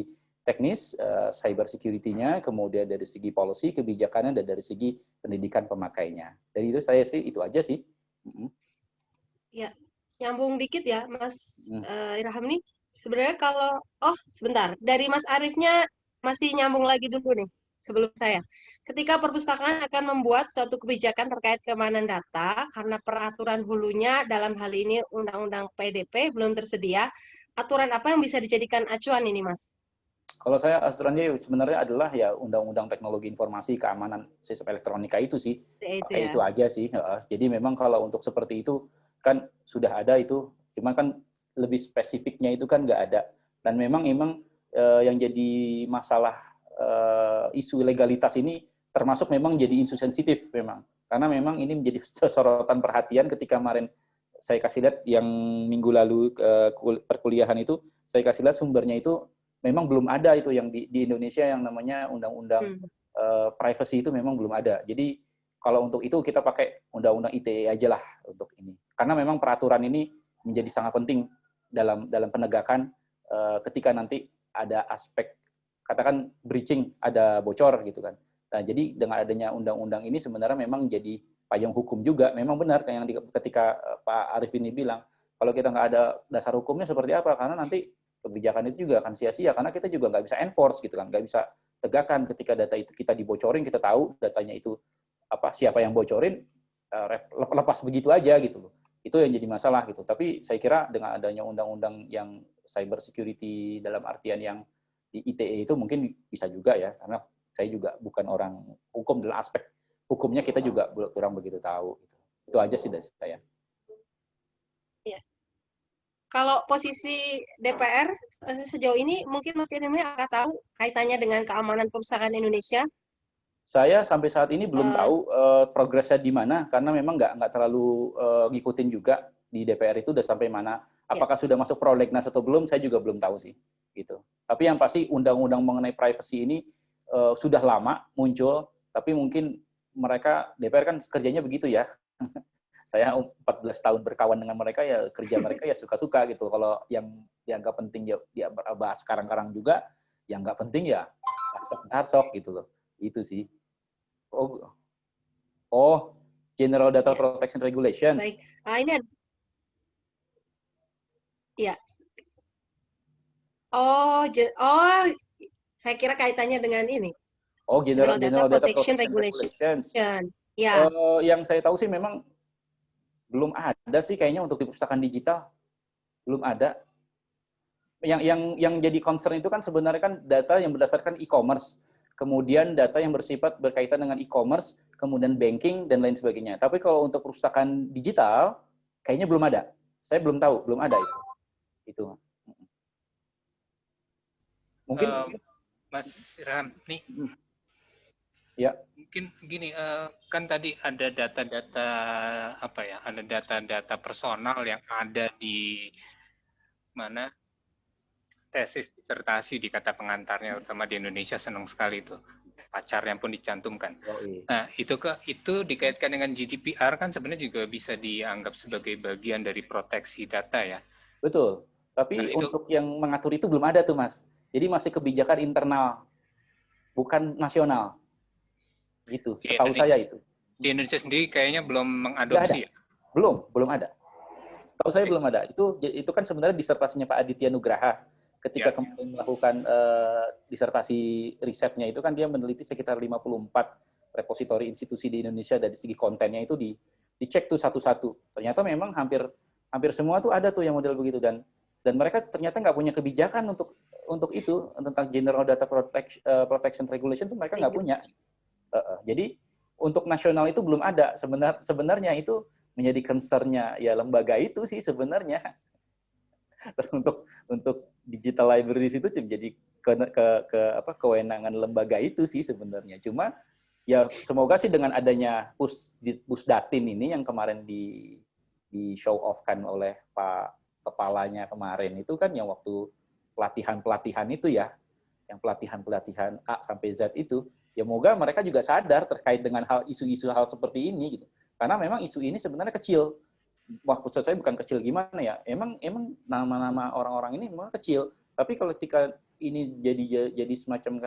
teknis, cyber security-nya, kemudian dari segi policy, kebijakannya, dan dari segi pendidikan pemakainya. Dari itu saya sih, itu aja sih. Ya, nyambung dikit ya, Mas Irham nih. Sebenarnya kalau, sebentar, dari Mas Ariefnya masih nyambung lagi dulu nih, sebelum saya. Ketika perpustakaan akan membuat suatu kebijakan terkait keamanan data, karena peraturan hulunya dalam hal ini Undang-Undang PDP belum tersedia, aturan apa yang bisa dijadikan acuan ini, Mas? Kalau saya aturannya sebenarnya adalah ya Undang-Undang Teknologi Informasi Keamanan Sistem Elektronika itu sih. Itu aja sih. Jadi memang kalau untuk seperti itu kan sudah ada itu, cuma kan lebih spesifiknya itu kan nggak ada. Dan memang yang jadi masalah isu legalitas ini termasuk memang jadi isu sensitif memang. Karena memang ini menjadi sorotan perhatian ketika kemarin saya kasih lihat yang minggu lalu perkuliahan itu, saya kasih lihat sumbernya itu memang belum ada itu yang di Indonesia yang namanya undang-undang privacy itu memang belum ada. Jadi kalau untuk itu kita pakai undang-undang ITE aja lah untuk ini. Karena memang peraturan ini menjadi sangat penting dalam penegakan ketika nanti ada aspek katakan breaching, ada bocor gitu kan. Nah, jadi dengan adanya undang-undang ini sebenarnya memang jadi payung hukum juga. Memang benar kayak yang ketika Pak Arief ini bilang, kalau kita nggak ada dasar hukumnya seperti apa? Karena nanti kebijakan itu juga akan sia-sia karena kita juga nggak bisa enforce gitu kan, nggak bisa tegakkan ketika data itu kita dibocorin, kita tahu datanya itu siapa yang bocorin, lepas begitu aja gitu loh. Itu yang jadi masalah gitu. Tapi saya kira dengan adanya undang-undang yang cyber security dalam artian yang di ITE itu mungkin bisa juga ya, karena saya juga bukan orang hukum, dalam aspek hukumnya kita juga kurang begitu tahu. Gitu. Itu aja sih dari saya. Ya. Kalau posisi DPR sejauh ini mungkin Mas Irham akan tahu kaitannya dengan keamanan perpustakaan Indonesia. Saya sampai saat ini belum tahu progresnya di mana, karena memang nggak terlalu ngikutin juga di DPR itu udah sampai mana. Apakah sudah masuk prolegnas atau belum, saya juga belum tahu sih. Gitu. Tapi yang pasti undang-undang mengenai privacy ini sudah lama muncul, tapi mungkin mereka, DPR kan kerjanya begitu ya. Saya 14 tahun berkawan dengan mereka, ya kerja mereka ya suka-suka gitu. Kalau yang dianggap penting ya bahas sekarang-karang juga, yang nggak penting ya sok gitu loh. Itu sih. Oh, General Data Protection Regulations. Baik. Ini ada. Ya. Saya kira kaitannya dengan ini. Oh, General Data Protection Regulations. Ya. Yang saya tahu sih memang belum ada sih kayaknya untuk di perpustakaan digital. Belum ada. Yang jadi concern itu kan sebenarnya kan data yang berdasarkan e-commerce. Kemudian data yang bersifat berkaitan dengan e-commerce, kemudian banking, dan lain sebagainya. Tapi kalau untuk perpustakaan digital, kayaknya belum ada. Saya belum tahu, belum ada itu. Itu. Mungkin Mas Irham, nih. Ya. Mungkin gini, kan tadi ada data-data ada data-data personal yang ada di mana tesis disertasi di kata pengantarnya, terutama di Indonesia senang sekali itu, pacarnya pun dicantumkan. Nah, itu dikaitkan dengan GDPR kan sebenarnya juga bisa dianggap sebagai bagian dari proteksi data ya. Betul. Tapi untuk yang mengatur itu belum ada tuh, Mas. Jadi masih kebijakan internal, bukan nasional. Gitu, setahu saya itu. Di Indonesia sendiri kayaknya belum mengadopsi ya? Belum ada. Setahu saya belum ada. Itu kan sebenarnya disertasinya Pak Aditya Nugraha. Ketika kemarin melakukan disertasi risetnya itu kan dia meneliti sekitar 54 repositori institusi di Indonesia, dari segi kontennya itu dicek tuh satu-satu. Ternyata memang hampir semua tuh ada tuh yang model begitu, dan mereka ternyata nggak punya kebijakan untuk itu, tentang General Data Protection Regulation tuh mereka nggak punya. Jadi untuk nasional itu belum ada. Sebenarnya itu menjadi concern-nya ya lembaga itu sih sebenarnya. Untuk digital libraries itu menjadi kewenangan lembaga itu sih sebenarnya. Cuma ya semoga sih dengan adanya Pusdatin ini yang kemarin di show off kan oleh Pak Kepalanya kemarin itu kan yang waktu pelatihan itu ya, yang pelatihan A sampai Z itu, ya moga mereka juga sadar terkait dengan isu-isu hal seperti ini gitu. Karena memang isu ini sebenarnya kecil. Maksud saya bukan kecil gimana ya, emang nama-nama orang-orang ini memang kecil, tapi kalau ketika ini jadi semacam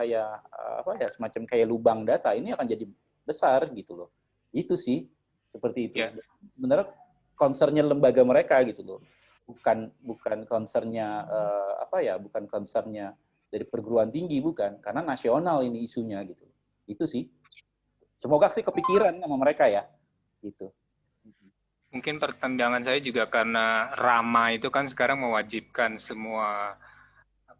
kayak lubang data, ini akan jadi besar gitu loh. Itu sih seperti itu. Yeah. Benar concern-nya lembaga mereka gitu loh. Bukan concern-nya bukan concern-nya dari perguruan tinggi, bukan, karena nasional ini isunya gitu. Itu sih. Semoga sih kepikiran sama mereka ya. Gitu. Mungkin pertimbangan saya juga karena RAMA itu kan sekarang mewajibkan semua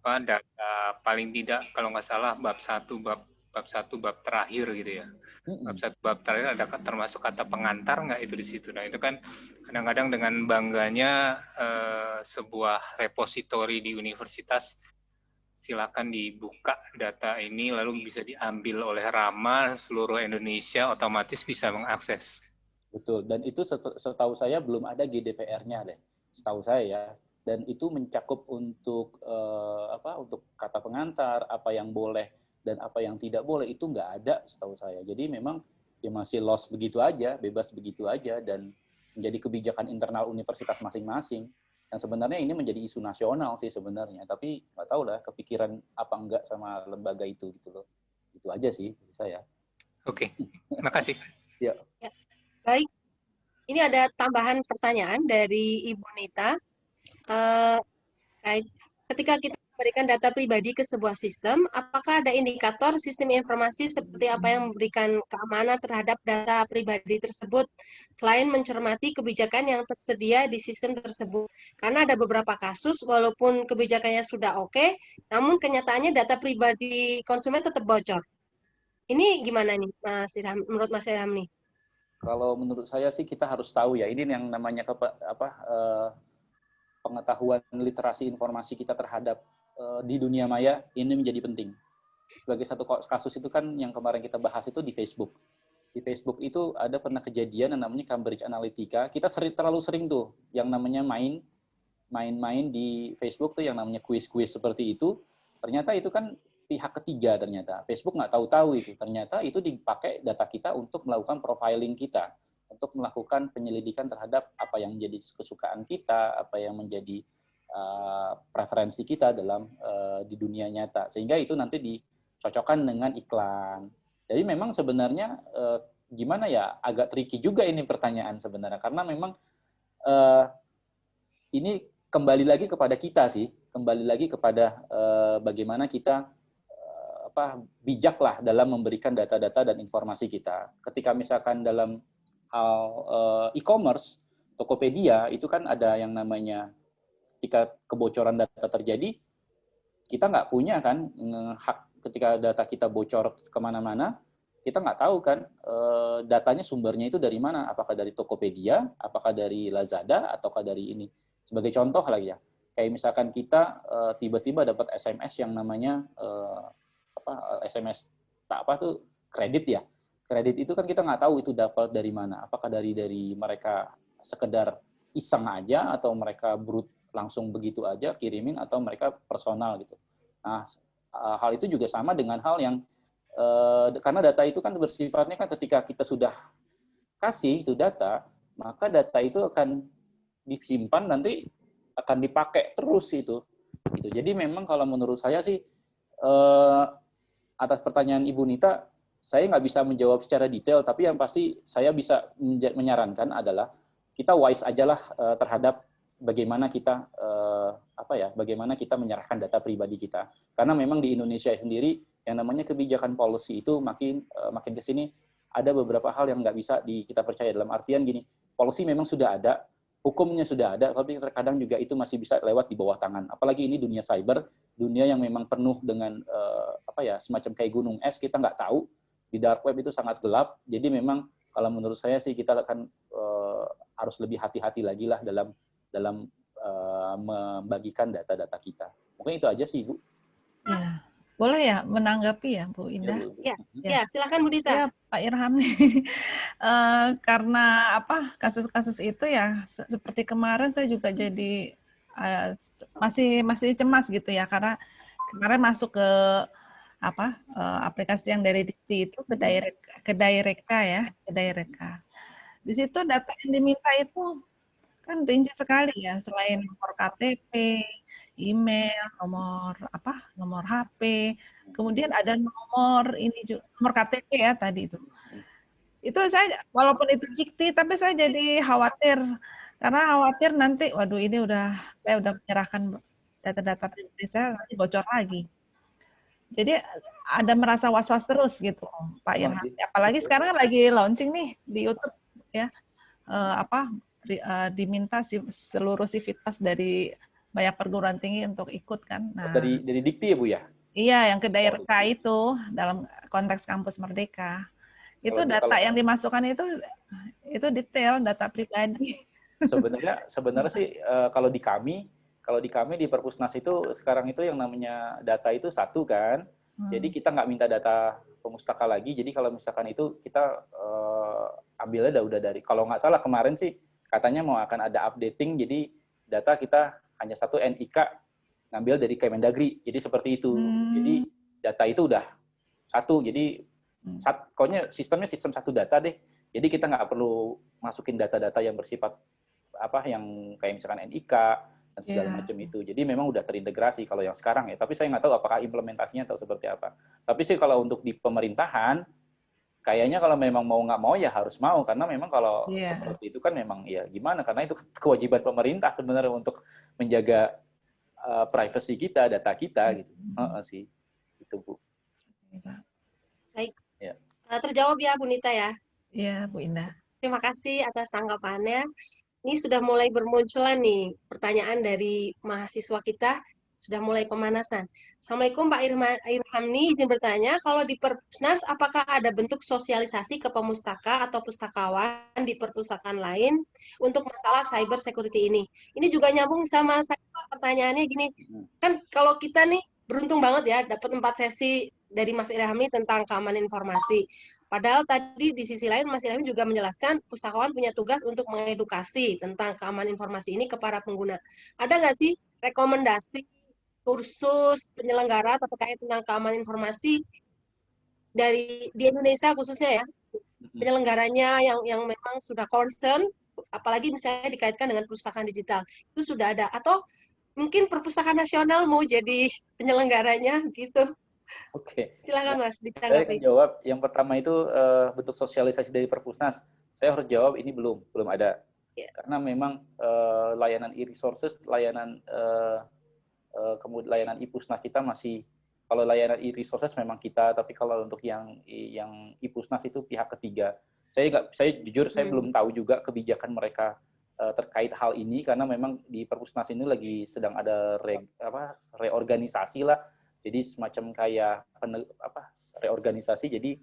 data paling tidak kalau nggak salah bab 1 bab terakhir gitu ya. Bab 1 bab terakhir ada termasuk kata pengantar nggak itu di situ. Nah itu kan kadang-kadang dengan bangganya sebuah repositori di universitas silakan dibuka data ini lalu bisa diambil oleh RAMA, seluruh Indonesia otomatis bisa mengakses. Betul, dan itu setahu saya belum ada GDPR-nya deh, setahu saya ya. Dan itu mencakup untuk untuk kata pengantar, apa yang boleh dan apa yang tidak boleh itu nggak ada setahu saya. Jadi memang ya masih lost begitu aja, bebas begitu aja, dan menjadi kebijakan internal universitas masing-masing. Yang sebenarnya ini menjadi isu nasional sih sebenarnya, tapi nggak tahu lah kepikiran apa enggak sama lembaga itu gitu loh. Itu aja sih dari saya. Oke, makasih. Ya. Baik, ini ada tambahan pertanyaan dari Ibu Nita. Ketika kita memberikan data pribadi ke sebuah sistem, apakah ada indikator sistem informasi seperti apa yang memberikan keamanan terhadap data pribadi tersebut, selain mencermati kebijakan yang tersedia di sistem tersebut? Karena ada beberapa kasus, walaupun kebijakannya sudah oke, namun kenyataannya data pribadi konsumen tetap bocor. Ini gimana nih, Mas Ilham? Menurut Mas Ilham nih? Kalau menurut saya sih kita harus tahu ya, ini yang namanya pengetahuan literasi informasi kita terhadap di dunia maya ini menjadi penting. Sebagai satu kasus itu kan yang kemarin kita bahas itu di Facebook. Di Facebook itu ada pernah kejadian yang namanya Cambridge Analytica. Kita terlalu sering tuh yang namanya main-main di Facebook tuh yang namanya kuis-kuis seperti itu. Ternyata itu kan pihak ketiga ternyata. Facebook nggak tahu-tahu itu. Ternyata itu dipakai data kita untuk melakukan profiling kita, untuk melakukan penyelidikan terhadap apa yang menjadi kesukaan kita, apa yang menjadi preferensi kita dalam di dunia nyata. Sehingga itu nanti dicocokkan dengan iklan. Jadi memang sebenarnya gimana ya, agak tricky juga ini pertanyaan sebenarnya. Karena memang ini kembali lagi kepada kita sih. Kembali lagi kepada bagaimana kita bijaklah dalam memberikan data-data dan informasi kita. Ketika misalkan dalam hal e-commerce, Tokopedia, itu kan ada yang namanya ketika kebocoran data terjadi, kita nggak punya kan hak ketika data kita bocor kemana-mana, kita nggak tahu kan datanya sumbernya itu dari mana, apakah dari Tokopedia, apakah dari Lazada, ataukah dari ini. Sebagai contoh lagi ya, kayak misalkan kita tiba-tiba dapat SMS yang namanya SMS kredit ya. Kredit itu kan kita nggak tahu itu dapat dari mana. Apakah dari mereka sekedar iseng aja, atau mereka langsung begitu aja kirimin, atau mereka personal gitu. Nah, hal itu juga sama dengan hal yang karena data itu kan bersifatnya kan ketika kita sudah kasih itu data, maka data itu akan disimpan, nanti akan dipakai terus itu. Jadi memang kalau menurut saya sih atas pertanyaan Ibu Nita, saya nggak bisa menjawab secara detail, tapi yang pasti saya bisa menyarankan adalah kita wise aja lah terhadap bagaimana kita bagaimana kita menyerahkan data pribadi kita. Karena memang di Indonesia sendiri yang namanya kebijakan policy itu makin ke sini ada beberapa hal yang nggak bisa kita percaya, dalam artian gini, policy memang sudah ada, hukumnya sudah ada, tapi terkadang juga itu masih bisa lewat di bawah tangan. Apalagi ini dunia cyber, dunia yang memang penuh dengan semacam kayak gunung es, kita nggak tahu. Di dark web itu sangat gelap, jadi memang Kalau menurut saya sih kita akan harus lebih hati-hati lagi lah dalam membagikan data-data kita. Mungkin itu aja sih, Bu. Ya, boleh ya menanggapi ya, Bu Indah? Ya, silakan Bu Dita. Ya, Pak Irham nih. Karena kasus-kasus itu ya seperti kemarin saya juga jadi masih cemas gitu ya, karena kemarin masuk ke aplikasi yang dari Dikti itu ke Daireka ya, ke Daireka. Di situ data yang diminta itu kan rinci sekali ya, selain nomor KTP, email, nomor HP, kemudian ada nomor nomor KTP ya tadi itu. Itu saya walaupun itu Dikti, tapi saya jadi khawatir karena khawatir nanti, waduh ini saya udah menyerahkan data-data pribadi saya nanti bocor lagi. Jadi ada merasa was-was terus gitu, Pak Irham. Apalagi sekarang lagi launching nih di YouTube ya, diminta seluruh sivitas dari banyak perguruan tinggi untuk ikut kan. Nah, dari Dikti ya Bu ya? Iya, yang ke Daireka itu dalam konteks kampus Merdeka. Itu data yang dimasukkan itu detail data pribadi. Sebenarnya sih kalau di kami di Perpusnas itu sekarang itu yang namanya data itu satu kan. Jadi kita nggak minta data pemustaka lagi. Jadi kalau misalkan itu kita ambilnya udah dari, kalau nggak salah kemarin sih katanya mau akan ada updating. Jadi data kita hanya satu NIK ngambil dari Kemendagri. Jadi seperti itu. Jadi data itu udah satu. Jadi pokoknya sistem satu data deh. Jadi kita nggak perlu masukin data-data yang bersifat yang kayak misalkan NIK dan segala macam itu. Jadi memang udah terintegrasi kalau yang sekarang ya. Tapi saya nggak tahu apakah implementasinya atau seperti apa. Tapi sih kalau untuk di pemerintahan, kayaknya kalau memang mau nggak mau ya harus mau. Karena memang kalau seperti itu kan memang ya gimana. Karena itu kewajiban pemerintah sebenarnya untuk menjaga privacy kita, data kita gitu. Sih. Itu Bu. Baik. Ya. Terjawab ya Bu Nita ya? Iya Bu Indah. Terima kasih atas tanggapannya. Ini sudah mulai bermunculan nih pertanyaan dari mahasiswa kita, sudah mulai pemanasan. Assalamualaikum Pak Irham nih, izin bertanya, kalau di Perpusnas apakah ada bentuk sosialisasi ke pemustaka atau pustakawan di perpustakaan lain untuk masalah cyber security ini? Ini juga nyambung sama saya, pertanyaannya gini, kan kalau kita nih beruntung banget ya dapat 4 sesi dari Mas Irham nih tentang keamanan informasi. Padahal tadi di sisi lain Mas Irham juga menjelaskan pustakawan punya tugas untuk mengedukasi tentang keamanan informasi ini ke para pengguna. Ada nggak sih rekomendasi kursus penyelenggara terkait tentang keamanan informasi di Indonesia khususnya ya, penyelenggaranya yang memang sudah concern, apalagi misalnya dikaitkan dengan perpustakaan digital, itu sudah ada, atau mungkin perpustakaan nasional mau jadi penyelenggaranya gitu. Oke. Silakan Mas ditanggapi. Saya akan jawab. Yang pertama itu bentuk sosialisasi dari Perpusnas. Saya harus jawab ini belum ada. Karena memang layanan e-resources, layanan kemudian layanan e-Pusnas kita masih, kalau layanan e-resources memang kita, tapi kalau untuk yang e-Pusnas itu pihak ketiga. Saya jujur saya belum tahu juga kebijakan mereka terkait hal ini, karena memang di Perpusnas ini lagi sedang ada reorganisasi lah. Jadi semacam kayak reorganisasi. Jadi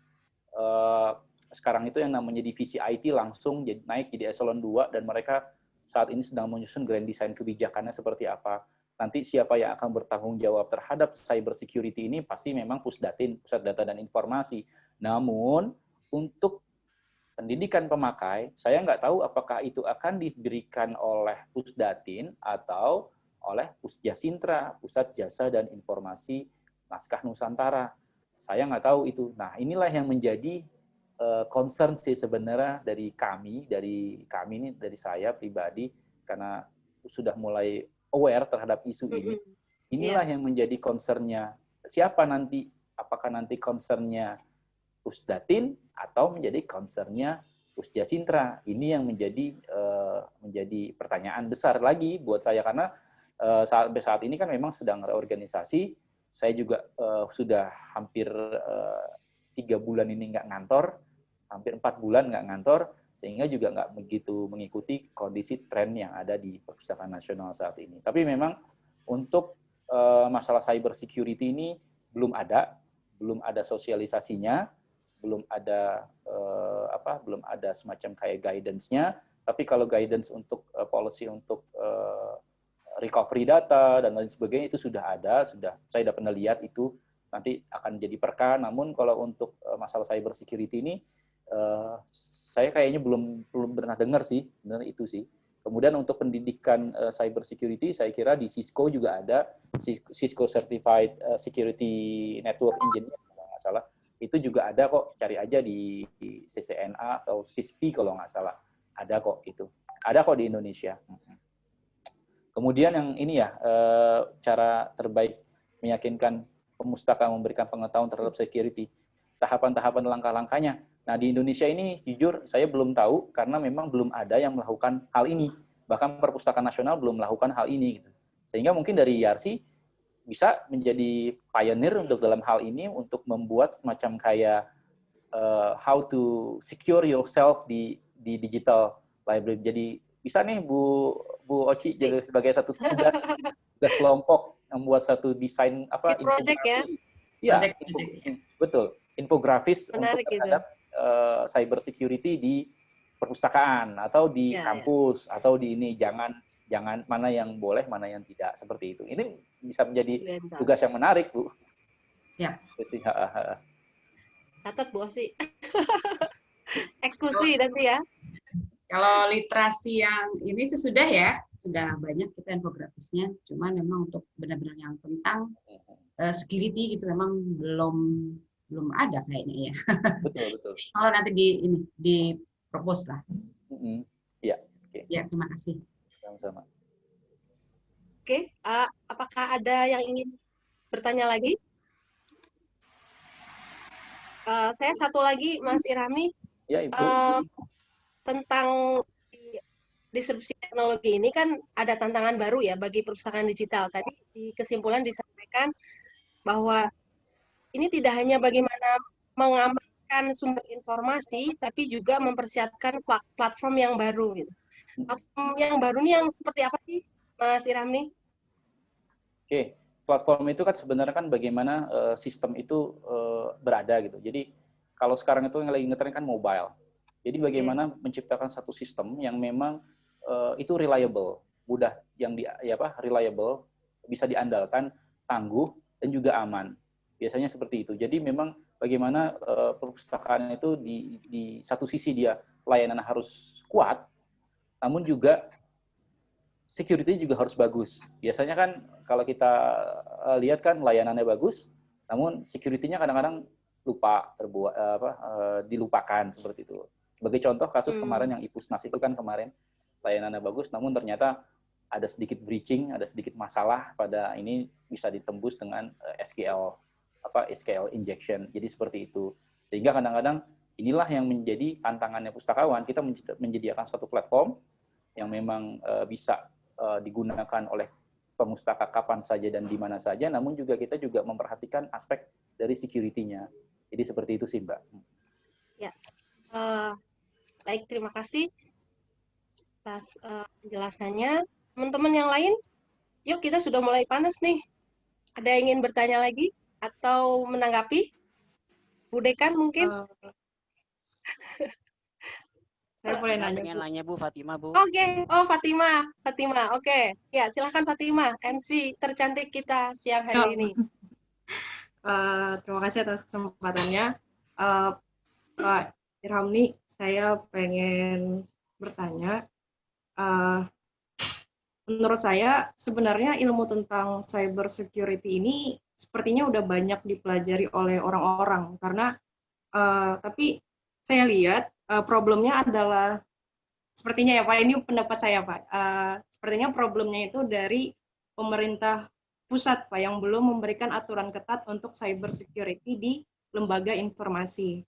sekarang itu yang namanya divisi IT langsung naik jadi eselon 2, dan mereka saat ini sedang menyusun grand design kebijakannya seperti apa. Nanti siapa yang akan bertanggung jawab terhadap cyber security ini pasti memang Pusdatin, Pusat Data dan Informasi. Namun untuk pendidikan pemakai, saya nggak tahu apakah itu akan diberikan oleh Pusdatin atau oleh Pusjasintra, Pusat Jasa dan Informasi Naskah Nusantara. Saya nggak tahu itu. Nah, inilah yang menjadi concern sih sebenarnya dari saya pribadi, karena sudah mulai aware terhadap isu ini. Inilah yang menjadi concern-nya. Siapa nanti? Apakah nanti concern-nya Pusdatin atau menjadi concern-nya Pusjasintra? Ini yang menjadi pertanyaan besar lagi buat saya, karena sampai saat ini kan memang sedang reorganisasi. Saya juga sudah hampir 3 bulan ini nggak ngantor, hampir 4 bulan nggak ngantor, sehingga juga nggak begitu mengikuti kondisi tren yang ada di Perpustakaan Nasional saat ini. Tapi memang untuk masalah cyber security ini belum ada sosialisasinya, belum ada belum ada semacam kayak guidance-nya. Tapi kalau guidance untuk policy untuk recovery data dan lain sebagainya itu sudah ada, saya udah pernah lihat itu nanti akan jadi perka. Namun kalau untuk masalah cyber security ini saya kayaknya belum pernah dengar sih, benar itu sih. Kemudian untuk pendidikan cyber security, saya kira di Cisco juga ada, Cisco Certified Security Network Engineer, kalau nggak salah. Itu juga ada kok, cari aja di CCNA atau CISP kalau nggak salah. Ada kok itu. Ada kok di Indonesia. Kemudian yang ini ya, cara terbaik meyakinkan pemustaka memberikan pengetahuan terhadap security. Tahapan-tahapan langkah-langkahnya. Nah, di Indonesia ini jujur saya belum tahu karena memang belum ada yang melakukan hal ini. Bahkan Perpustakaan Nasional belum melakukan hal ini gitu. Sehingga mungkin dari YRC bisa menjadi pioneer untuk dalam hal ini untuk membuat semacam kayak how to secure yourself di digital library. Jadi bisa nih Bu Oci jadi sebagai satu tugas kelompok membuat satu desain project ya. Iya, betul. Infografis menarik untuk terhadap cyber security di perpustakaan atau di kampus atau di ini, jangan mana yang boleh, mana yang tidak, seperti itu. Ini bisa menjadi tugas yang menarik, Bu. Ya. Catat, Bu Oci. Eksekusi nanti ya. Kalau literasi yang ini sudah ya, sudah banyak kita infografisnya. Cuman memang untuk benar-benar yang tentang security gitu memang belum ada kayaknya ya. Betul. Kalau nanti di propose lah. Iya. Oke. Ya, terima kasih. Sama-sama. Oke, apakah ada yang ingin bertanya lagi? Saya satu lagi, Mas Irhami. Ya, Ibu. Tentang distribusi teknologi ini kan ada tantangan baru ya bagi perpustakaan digital. Tadi di kesimpulan disampaikan bahwa ini tidak hanya bagaimana mengamankan sumber informasi, tapi juga mempersiapkan platform yang baru. Gitu. Platform yang baru ini yang seperti apa sih, Mas Irhami? Oke, platform itu kan sebenarnya kan bagaimana sistem itu berada gitu. Jadi kalau sekarang itu yang lagi ngetren kan mobile. Jadi bagaimana menciptakan satu sistem yang memang itu reliable, mudah, yang reliable, bisa diandalkan, tangguh, dan juga aman. Biasanya seperti itu. Jadi memang bagaimana perpustakaan itu di satu sisi dia layanan harus kuat, namun juga security juga harus bagus. Biasanya kan kalau kita lihat kan layanannya bagus, namun security-nya kadang-kadang dilupakan seperti itu. Sebagai contoh kasus kemarin yang Ipusnas itu kan kemarin layanannya bagus, namun ternyata ada sedikit breaching, ada sedikit masalah pada ini bisa ditembus dengan SQL injection. Jadi seperti itu. Sehingga kadang-kadang inilah yang menjadi tantangannya pustakawan. Kita menyediakan suatu platform yang memang bisa digunakan oleh pemustaka kapan saja dan di mana saja, namun juga kita juga memperhatikan aspek dari security-nya. Jadi seperti itu sih, Mbak. Ya, baik, terima kasih atas penjelasannya. Teman-teman yang lain, yuk kita sudah mulai panas nih. Ada yang ingin bertanya lagi atau menanggapi? Bu Dekan mungkin? Saya boleh nanya, Bu Fatima, Bu. Oke. Oh, Fatima. Oke. Ya, silahkan Fatima, MC tercantik kita siang hari ini. Terima kasih atas kesempatannya. Pak Irhami, saya pengen bertanya. Menurut saya, sebenarnya ilmu tentang cyber security ini sepertinya udah banyak dipelajari oleh orang-orang. Karena, tapi saya lihat problemnya adalah, sepertinya ya Pak, ini pendapat saya Pak, sepertinya problemnya itu dari pemerintah pusat Pak, yang belum memberikan aturan ketat untuk cyber security di lembaga informasi.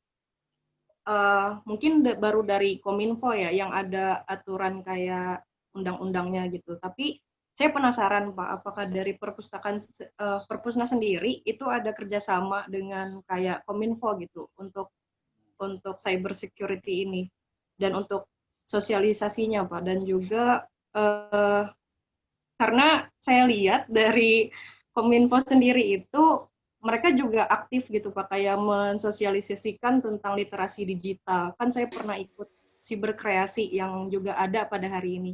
Mungkin baru dari Kominfo ya, yang ada aturan kayak undang-undangnya gitu. Tapi saya penasaran Pak, apakah dari Perpusnas sendiri itu ada kerjasama dengan kayak Kominfo gitu untuk cyber security ini, dan untuk sosialisasinya Pak, dan juga karena saya lihat dari Kominfo sendiri itu mereka juga aktif gitu Pak, kayak mensosialisasikan tentang literasi digital. Kan saya pernah ikut siberkreasi yang juga ada pada hari ini.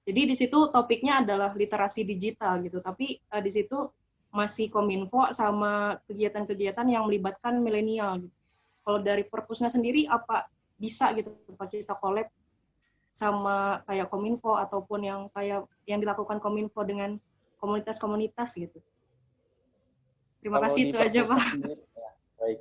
Jadi di situ topiknya adalah literasi digital gitu, tapi di situ masih Kominfo sama kegiatan-kegiatan yang melibatkan milenial gitu. Kalau dari Perpusna sendiri apa bisa gitu Pak kita collab sama kayak Kominfo ataupun yang kayak yang dilakukan Kominfo dengan komunitas-komunitas gitu. Terima Kalau kasih di itu aja Pak. sendiri, ya, baik.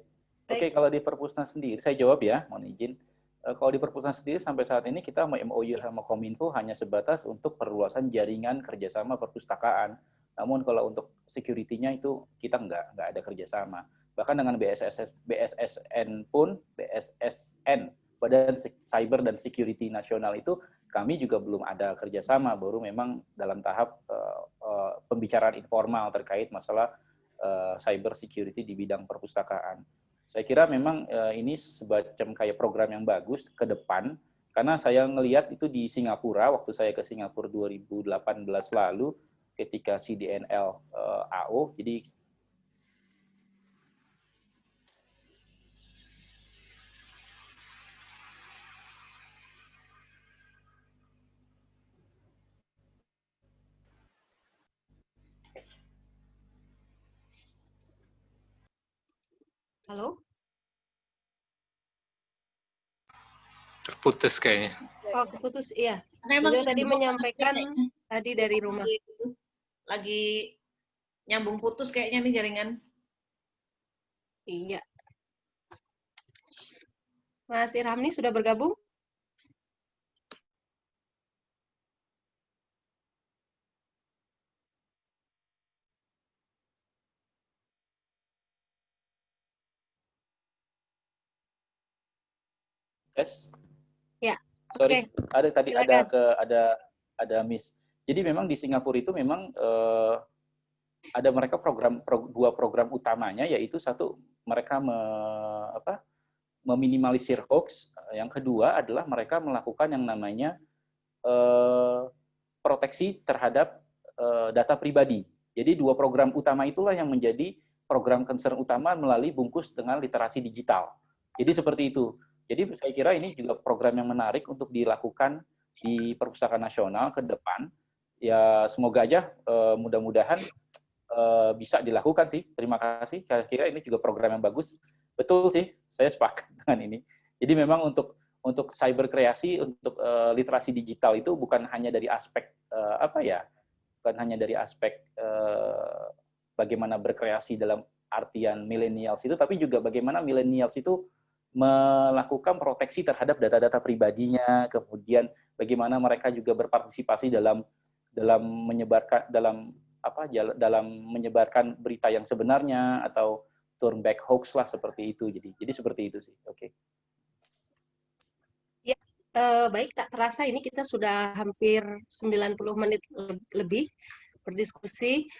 Oke, kalau di Perpusna sendiri, saya jawab ya, mohon izin. Kalau di Perpusna sendiri sampai saat ini kita mau MOU sama Kominfo hanya sebatas untuk perluasan jaringan kerjasama perpustakaan. Namun kalau untuk security-nya itu kita nggak ada kerjasama. Bahkan dengan BSSN pun, BSSN, Badan Cyber dan Security Nasional itu kami juga belum ada kerjasama, baru memang dalam tahap pembicaraan informal terkait masalah cyber security di bidang perpustakaan. Saya kira memang ini semacam kayak program yang bagus ke depan, karena saya ngelihat itu di Singapura, waktu saya ke Singapura 2018 lalu, ketika CDNL AO, jadi Halo? Terputus kayaknya. Oh, keputus, iya. Memang Beliau tadi menyampaikan tadi dari rumah. Lagi nyambung putus kayaknya nih jaringan. Iya. Mas Irhamni sudah bergabung? Yes. Ya. Sorry, ada tadi Silakan. ada miss. Jadi memang di Singapura itu memang ada mereka dua program utamanya, yaitu satu mereka meminimalisir hoax, yang kedua adalah mereka melakukan yang namanya proteksi terhadap data pribadi. Jadi dua program utama itulah yang menjadi program concern utama melalui bungkus dengan literasi digital. Jadi seperti itu. Jadi saya kira ini juga program yang menarik untuk dilakukan di Perpustakaan Nasional ke depan. Ya semoga aja mudah-mudahan bisa dilakukan sih. Terima kasih. Saya kira ini juga program yang bagus. Betul sih, saya sepakat dengan ini. Jadi memang untuk cyber kreasi, untuk literasi digital itu bukan hanya dari aspek bukan hanya dari aspek bagaimana berkreasi dalam artian millennials itu, tapi juga bagaimana millennials itu melakukan proteksi terhadap data-data pribadinya, kemudian bagaimana mereka juga berpartisipasi dalam menyebarkan berita yang sebenarnya atau turn back hoax lah seperti itu. Jadi seperti itu sih. Oke. Ya, baik, tak terasa ini kita sudah hampir 90 menit lebih berdiskusi.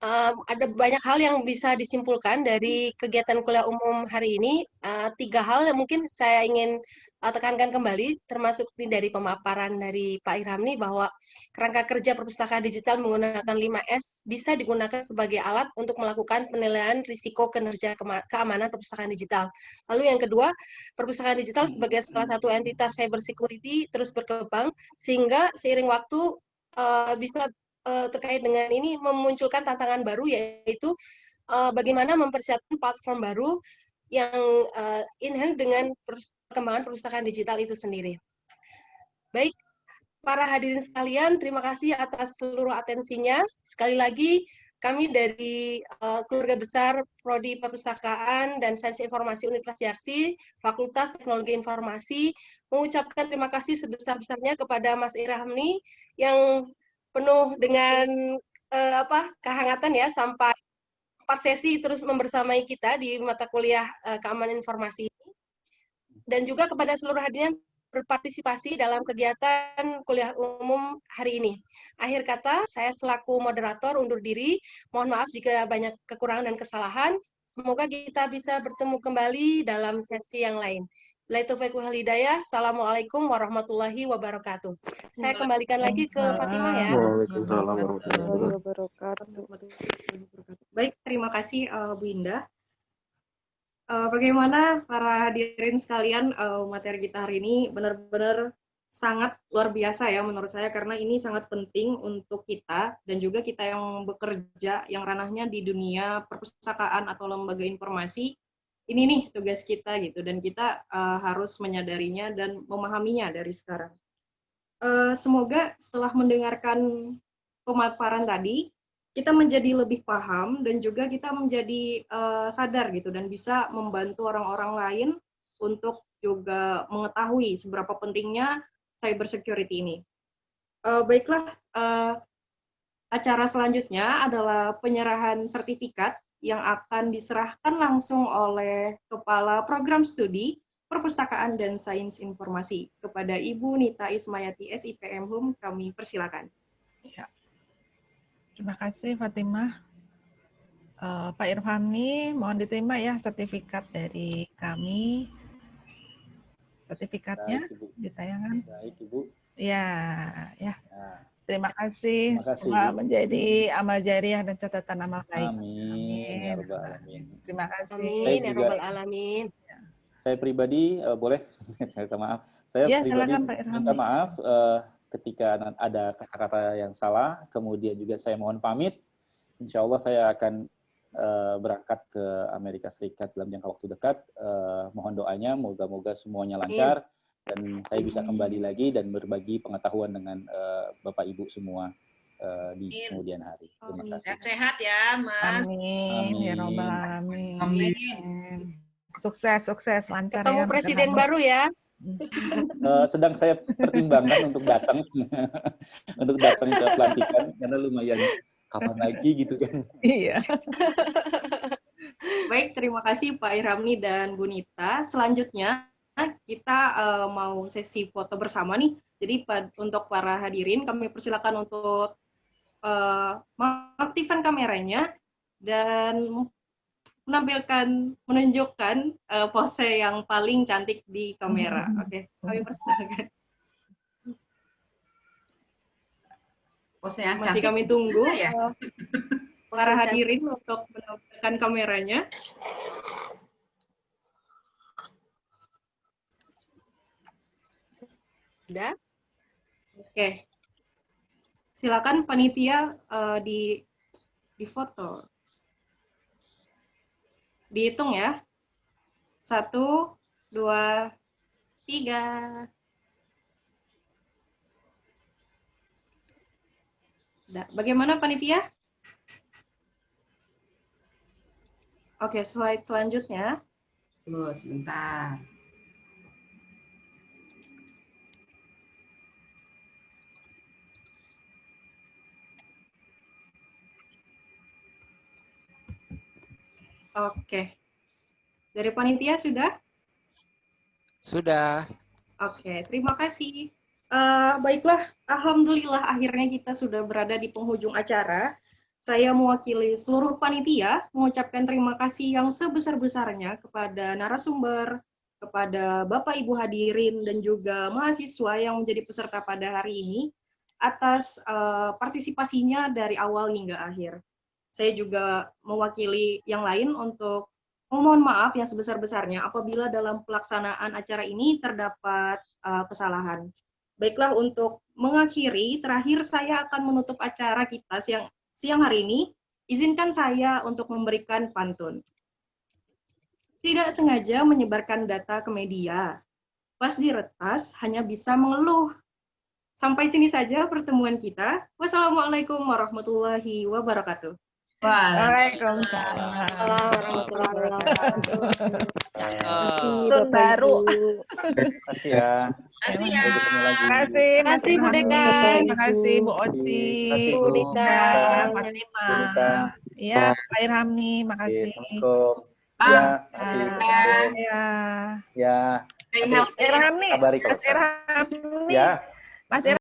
Ada banyak hal yang bisa disimpulkan dari kegiatan kuliah umum hari ini. 3 hal yang mungkin saya ingin tekankan kembali, termasuk dari pemaparan dari Pak Irhamni, bahwa kerangka kerja perpustakaan digital menggunakan 5S bisa digunakan sebagai alat untuk melakukan penilaian risiko kinerja keamanan perpustakaan digital. Lalu yang kedua, perpustakaan digital sebagai salah satu entitas cyber security terus berkembang, sehingga seiring waktu bisa terkait dengan ini memunculkan tantangan baru, yaitu bagaimana mempersiapkan platform baru yang inherent dengan perkembangan perpustakaan digital itu sendiri. Baik, para hadirin sekalian, terima kasih atas seluruh atensinya. Sekali lagi, kami dari keluarga besar Prodi Perpustakaan dan Sains Informasi Universitas Yarsi, Fakultas Teknologi Informasi, mengucapkan terima kasih sebesar-besarnya kepada Mas Irhamni yang penuh dengan kehangatan ya, sampai 4 sesi terus membersamai kita di mata kuliah keamanan informasi ini, dan juga kepada seluruh hadirin berpartisipasi dalam kegiatan kuliah umum hari ini. Akhir kata, saya selaku moderator undur diri. Mohon maaf jika banyak kekurangan dan kesalahan. Semoga kita bisa bertemu kembali dalam sesi yang lain. Wabillahi taufiq wal hidayah. Assalamualaikum warahmatullahi wabarakatuh. Saya kembalikan lagi ke Fatimah ya. Waalaikumsalam warahmatullahi wabarakatuh. Baik, terima kasih Bu Indah. Bagaimana para hadirin sekalian, materi kita hari ini benar-benar sangat luar biasa ya menurut saya, karena ini sangat penting untuk kita dan juga kita yang bekerja yang ranahnya di dunia perpustakaan atau lembaga informasi. Ini nih tugas kita gitu, dan kita harus menyadarinya dan memahaminya dari sekarang. Semoga setelah mendengarkan pemaparan tadi, kita menjadi lebih paham dan juga kita menjadi sadar gitu, dan bisa membantu orang-orang lain untuk juga mengetahui seberapa pentingnya cybersecurity ini. Baiklah, acara selanjutnya adalah penyerahan sertifikat yang akan diserahkan langsung oleh Kepala Program Studi Perpustakaan dan Sains Informasi kepada Ibu Nita Ismayati, SIPM HUM. Kami persilakan. Ya. Terima kasih Fatimah. Pak Irfamni, mohon diterima ya sertifikat dari kami. Sertifikatnya di tayangan. Baik, Ibu. Ya, ya. Terima kasih. Semoga menjadi amal jariah dan catatan amal baik. Amin. Ya Rabbal Alamin. Terima kasih. Amin. Ya Rabbal Alamin. Saya pribadi, boleh? Saya minta maaf. Saya ya, pribadi silakan, minta maaf ketika ada kata-kata yang salah. Kemudian juga saya mohon pamit. Insya Allah saya akan berangkat ke Amerika Serikat dalam jangka waktu dekat. Mohon doanya, moga-moga semuanya lancar. Dan saya bisa kembali lagi dan berbagi pengetahuan dengan Bapak Ibu semua di kemudian hari. Terima kasih. Sehat ya, Mas. Amin. Ya Rabbal Alamin. Amin. Sukses, sukses, lancar. Ketemu presiden baru ya. Sedang saya pertimbangkan untuk datang untuk datang ke pelantikan karena lumayan kapan lagi gitu kan. Iya. Baik, terima kasih Pak Irhamni dan Bu Nita. Selanjutnya kita mau sesi foto bersama nih. Jadi untuk para hadirin kami persilakan untuk mengaktifkan kameranya dan menunjukkan pose yang paling cantik di kamera. Oke, kami persilakan. Pose yang masih cantik kami tunggu ya? Para hadirin untuk menampilkan kameranya. Sudah? Oke. Silakan panitia di foto. Dihitung ya. 1, 2, 3. Bagaimana panitia? Oke, slide selanjutnya. Tunggu sebentar. Oke. Dari panitia sudah? Sudah. Oke, terima kasih. Baiklah, alhamdulillah akhirnya kita sudah berada di penghujung acara. Saya mewakili seluruh panitia mengucapkan terima kasih yang sebesar-besarnya kepada narasumber, kepada Bapak Ibu hadirin dan juga mahasiswa yang menjadi peserta pada hari ini atas partisipasinya dari awal hingga akhir. Saya juga mewakili yang lain untuk memohon maaf yang sebesar-besarnya apabila dalam pelaksanaan acara ini terdapat kesalahan. Baiklah, untuk mengakhiri, terakhir saya akan menutup acara kita siang hari ini. Izinkan saya untuk memberikan pantun. Tidak sengaja menyebarkan data ke media. Pas diretas hanya bisa mengeluh. Sampai sini saja pertemuan kita. Wassalamualaikum warahmatullahi wabarakatuh. Waalaikumsalam warahmatullahi wabarakatuh. Cakep. Baru. Terima kasih ya. Terima kasih Bu Dekan. Terima kasih Bu Oti. Terima kasih Bu Nita. Fatimah. Ya, Pak Irhamni, makasih. Assalamualaikum. Ya, kasih. Ya. Ya. Irhamni. Kabari kalau Irhamni. ya. Mas